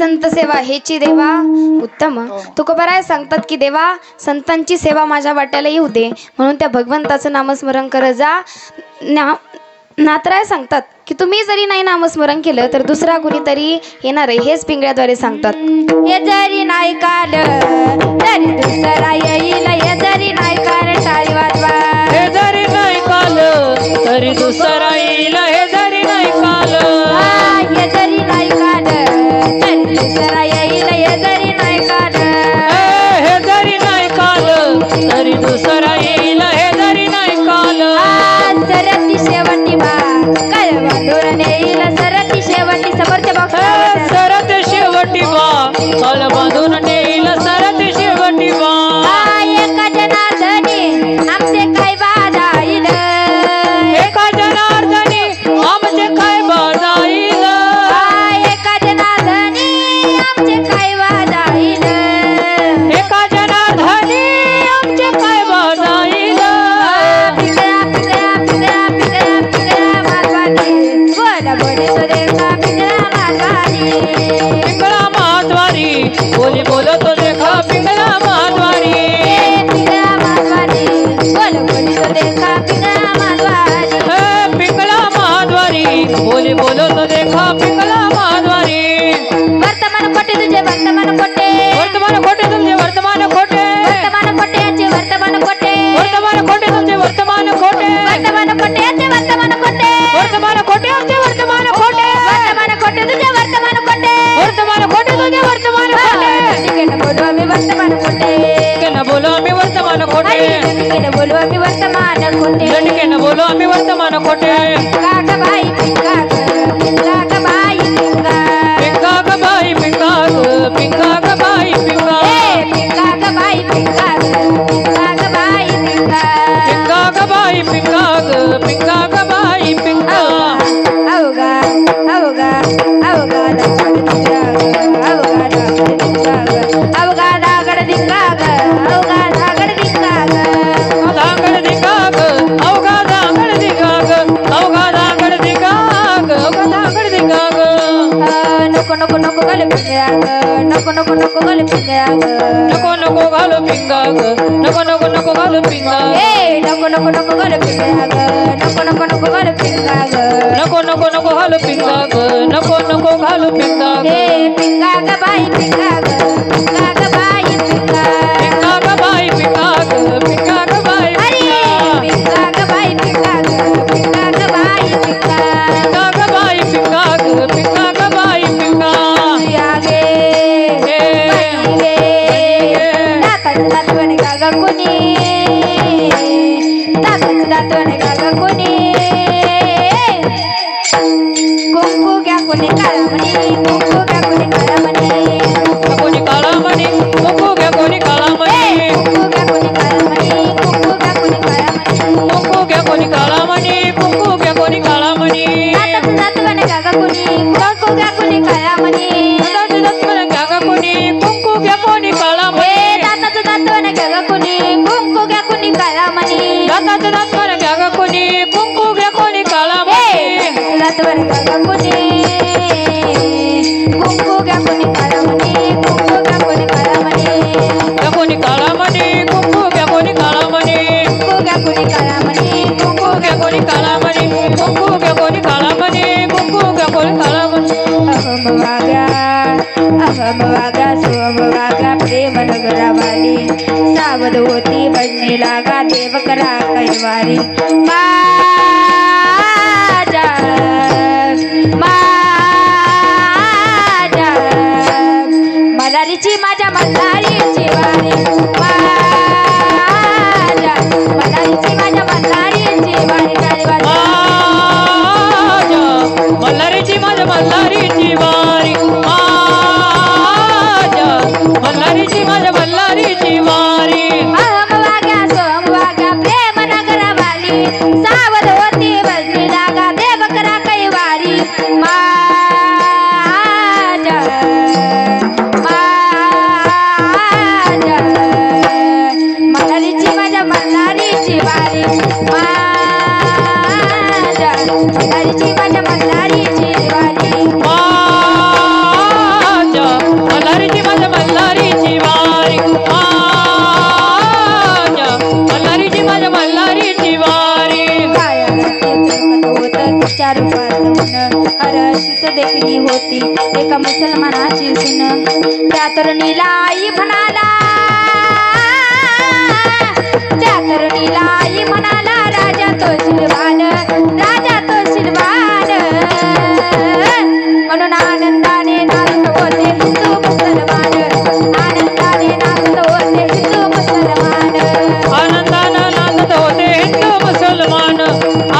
संत सेवा हेची देवा उत्तम. तुकोबाराय सांगतात की देवा संतांची सेवा माझ्या वाट्याला येऊ दे म्हणून त्या भगवंताचं नामस्मरण करत जा. नाथराय सांगतात की तुम्ही जरी नाही नामस्मरण केलं तर दुसरा कुणीतरी येणार आहे हेच पिंगळ्याद्वारे सांगतात. हे जरी नाही काल तरी दुसरा येईल, हे जरी नाही काल टाळी वाजवा. हे जरी नाही काल तरी दुसरा येईल, हे जरी नाही काल. हे जरी नाही काल तरी दुसरा येईल, हे जरी नाही काल. हे जरी नाही काल तरी दुसरा येईल, हे जरी नाही काल. सरती शेवटी बा काय बांधून येईल, सरती शेवटी समोरच्या बॉक्स. सरत शेवटी बा काल बांधून नेईल, सरत शेवटी बा. एका जनार्दनी आमचे काय बाजाईल, एका जनार्दनी आमचे काय बाजाईल. एका जनार्दनी आमचे काय बाजाईल. एका जनार्दनी आमचे काय बाजाईल. पिकळा पिकळा पिकळा पिकळा पिकळा मारवाडी बोला बोले तो देखा पिकळा मारवाडी. पिंगळा महाद्वारी बोली बोलतो देखा पिंगळा महाद्वारी. पिकळा मारवाडी बोल बोले तो देखा पिकळा मारवाडी. पिंगळा महाद्वारी बोली बोलतो देखा पिंगळा महाद्वारी. वर्तमान खोटे तुझे वर्तमान खोटे, वर्तमान खोटे तुमचे वर्तमान खोटे. वर्तमान खोट्याचे वर्तमान खोटे, वर्तमान खोटे तुमचे वर्तमान खोटे. वर्तमान खोट्याचे वर्तमान खोटे, वर्तमान खोटे आमचे वर्तमान खोटे. वर्तमान खोटे तुझे वर्तमान खोटे. वर्तमान खोटे तुझे वर्तमान खोटे. तिकडे बोलू आम्ही वर्तमान खोटे, न बोलो आम्ही वर्तमान खोटे. तिकडे बोलू आम्ही वर्तमान खोटे. न बोलो आम्ही वर्तमान खोटे. काग बाई पिंगा काग बाई पिंगा, पिंगा ग बाई पिंगा ग, पिंगा ग बाई पिंगा. पिंगा ग बाई पिंगा काग बाई पिंगा. पिंगा ग बाई पिंगा ग, पिंगा ग बाई पिंगा. अवगा अवगा अवगा दागड दिंगा ग, अवगा दागड दिंगा ग, अवगा दागड दिंगा ग, अवगा दागड दिंगा ग. धांगड दिगा ग, अवघा धांगड दिगा ग, अवघा धांगड दिगा ग, अवघा धांगड दिगा ग. नको नको नको गल पिंगळा ग, नको नको नको गल पिंगळा ग. नको नको घालू पिंगा ग, नको नको नको घालू पिंगा. नको नको नको गल पिंगळा ग, नको नको नको गल पिंगा ग. नको नको नको घालू पिंगा ग, नको नको घालू पिंगा ग. पिंगा ग बाई पिंगा ग, पिंगा ग बाई पिंगा. पिंगा ग बाई पिंगा ग, पिंगा ग बाई अरे पिंगा. पिंगा ग बाई पिंगा ग, पिंगा ग बाई पिंगा. पिंगा ग बाई पिंगा ग, पिंगा ग बाई पिंगा. तुया गे बनी गे दाताचं दातवण गा ग कोणी, दाताचं दातवण गा ग कोणी. कुंकू घ्या कोणी काळामणी, कुंकू घ्या कोणी काळामणी. कोणी काळा म्हणे कुंकू घ्या, कोणी काळा म्हणे. कुंकू घ्या कोणी काळामणी, कुंकू घ्या कोणी काळामणी. कुंकू घ्या कोणी काळा म्हणे, कुंकू घ्या कोणी काळा म्हणे. दाताचं दातवण गा ग कोणी, कुंकू घ्या कोणी काळामणी. दाताचं दातवण घ्या ग कोणी, कुंकू घ्या कोणी काळा म्हणे. दाताचं दातवण गा ग कोणी, कुंकू घ्या कोणी काळामणी. दाताचं दातवण घ्या ग कोणी, कुंकू घ्या कोणी काळा म्हणे. दातवण गा ग कोणी, कुंकू घ्या कोणी काळामणी, कुंकू घ्या कोणी काळामणी. घ्या कोणी काळा म्हणे, कुंकू घ्या कोणी काळा म्हणे. कुंकू घ्या कोणी काळामणी, कुंकू घ्या कोणी काळा म्हणे, कुंकू घ्या कोणी काळा म्हणे, कुंकू घ्या कोणी काळा म्हणे. अहम वागा सोम वागा प्रेम नगरावाली. सावध होती बनणी लागा देव करा कैवारी. माझ्या माझ्या मल्हारीची माझ्या मल्हारीची वारी. माझ्या मल्हारीची माझ्या मल्हारीची वारी. टाळी वाजवा. मल्हारीची माझ्या मल्हारीची वारी. मल्हारीची माझ्या मल्हारीची वारी. अहम वाग्या सोम वाग्या प्रेम नगरावाली. सावध होती बसली लागा देव करा कैवारी. माझ्या माझ्या मल्हारीची माझ्या मल्हारीची वारी. माझ्या मल्हारीची माझ्या मल्हारीची वारी. तशीच देखणी होती एका मुसलमानाची सून. त्या तरुणीला आई म्हणाला, त्या तरुणीला आई म्हणाला, राजा तो शिलवान, राजा तो शिलवान. म्हणून आनंदाने नाचत होते हिंदू मुसलमान, आनंदाने नाचत होते हिंदू मुसलमान. आनंदानं नाचत होते हिंदू मुसलमान,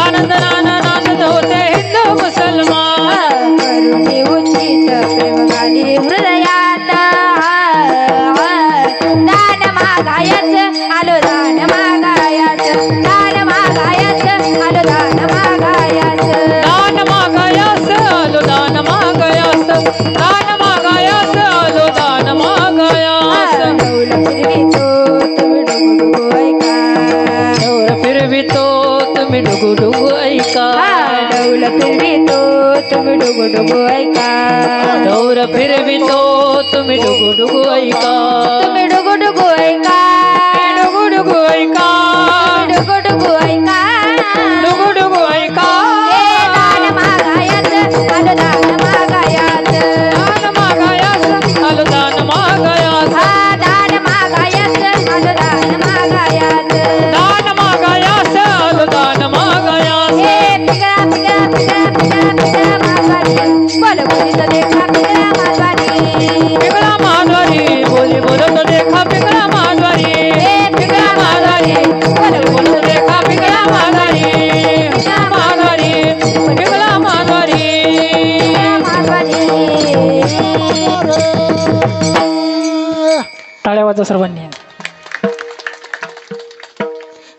आनंदानं नाचत होते हिंदू मुसलमान. करुणी उचित प्रेम गाली हृदयात, दान मागायच आलो दान मागायच, दान मागायच आलो दान मागायच. दान मागायास आलो दान मागायास, दान मागायास आलो दान मागायास. डौल फिरवितो तुम्ही डुगु डुगु ऐका, डौल फिरवितो तुम्ही डुगु डुगु ऐका, तुम्ही डुगु डुगु ऐका, डुगु डुगु ऐका, डुगु डुगु ऐका, डुगु डुगु ऐका. दान मागायच आलो दान मागायच, दान मागायास आलो दान मागायास, दान मागायच आलो दान मागायच. दान मागायास आलो दान मागायास. पिगळा पिगळा पिगळा पिगळा पिगळा मारवाडी, बोल बोलीत देखा पिगळा मारवाडी, पिगळा माधवारी बोली बोलत देखा पिगळा माधवारी, पिगळा माधवारी बोली बोलत देखा पिगळा माधवारी, माधवारी पिगळा माधवारी. मारवाडी. टाळ्या वाजवा सर्वांनी.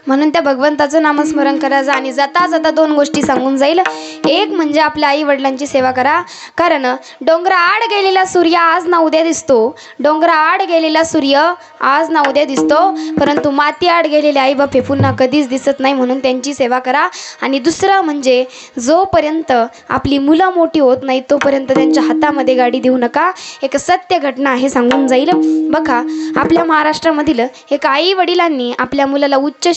म्हणून त्या भगवंताचं नामस्मरण करायचं आणि जाता जाता दोन गोष्टी सांगून जाईल. एक म्हणजे आपल्या आई वडिलांची सेवा करा, कारण डोंगराआड गेलेला सूर्य आज ना उद्या दिसतो, डोंगराआड गेलेला सूर्य आज ना उद्या दिसतो, परंतु माती आड गेलेले आई बाप हे पुन्हा कधीच दिसत नाही, म्हणून त्यांची सेवा करा. आणि दुसरं म्हणजे जोपर्यंत आपली मुलं मोठी होत नाही तोपर्यंत त्यांच्या हातामध्ये गाडी देऊ नका. एक सत्य घटना आहे सांगून जाईल. बघा, आपल्या महाराष्ट्रामधील एका आई वडिलांनी आपल्या मुलाला उच्च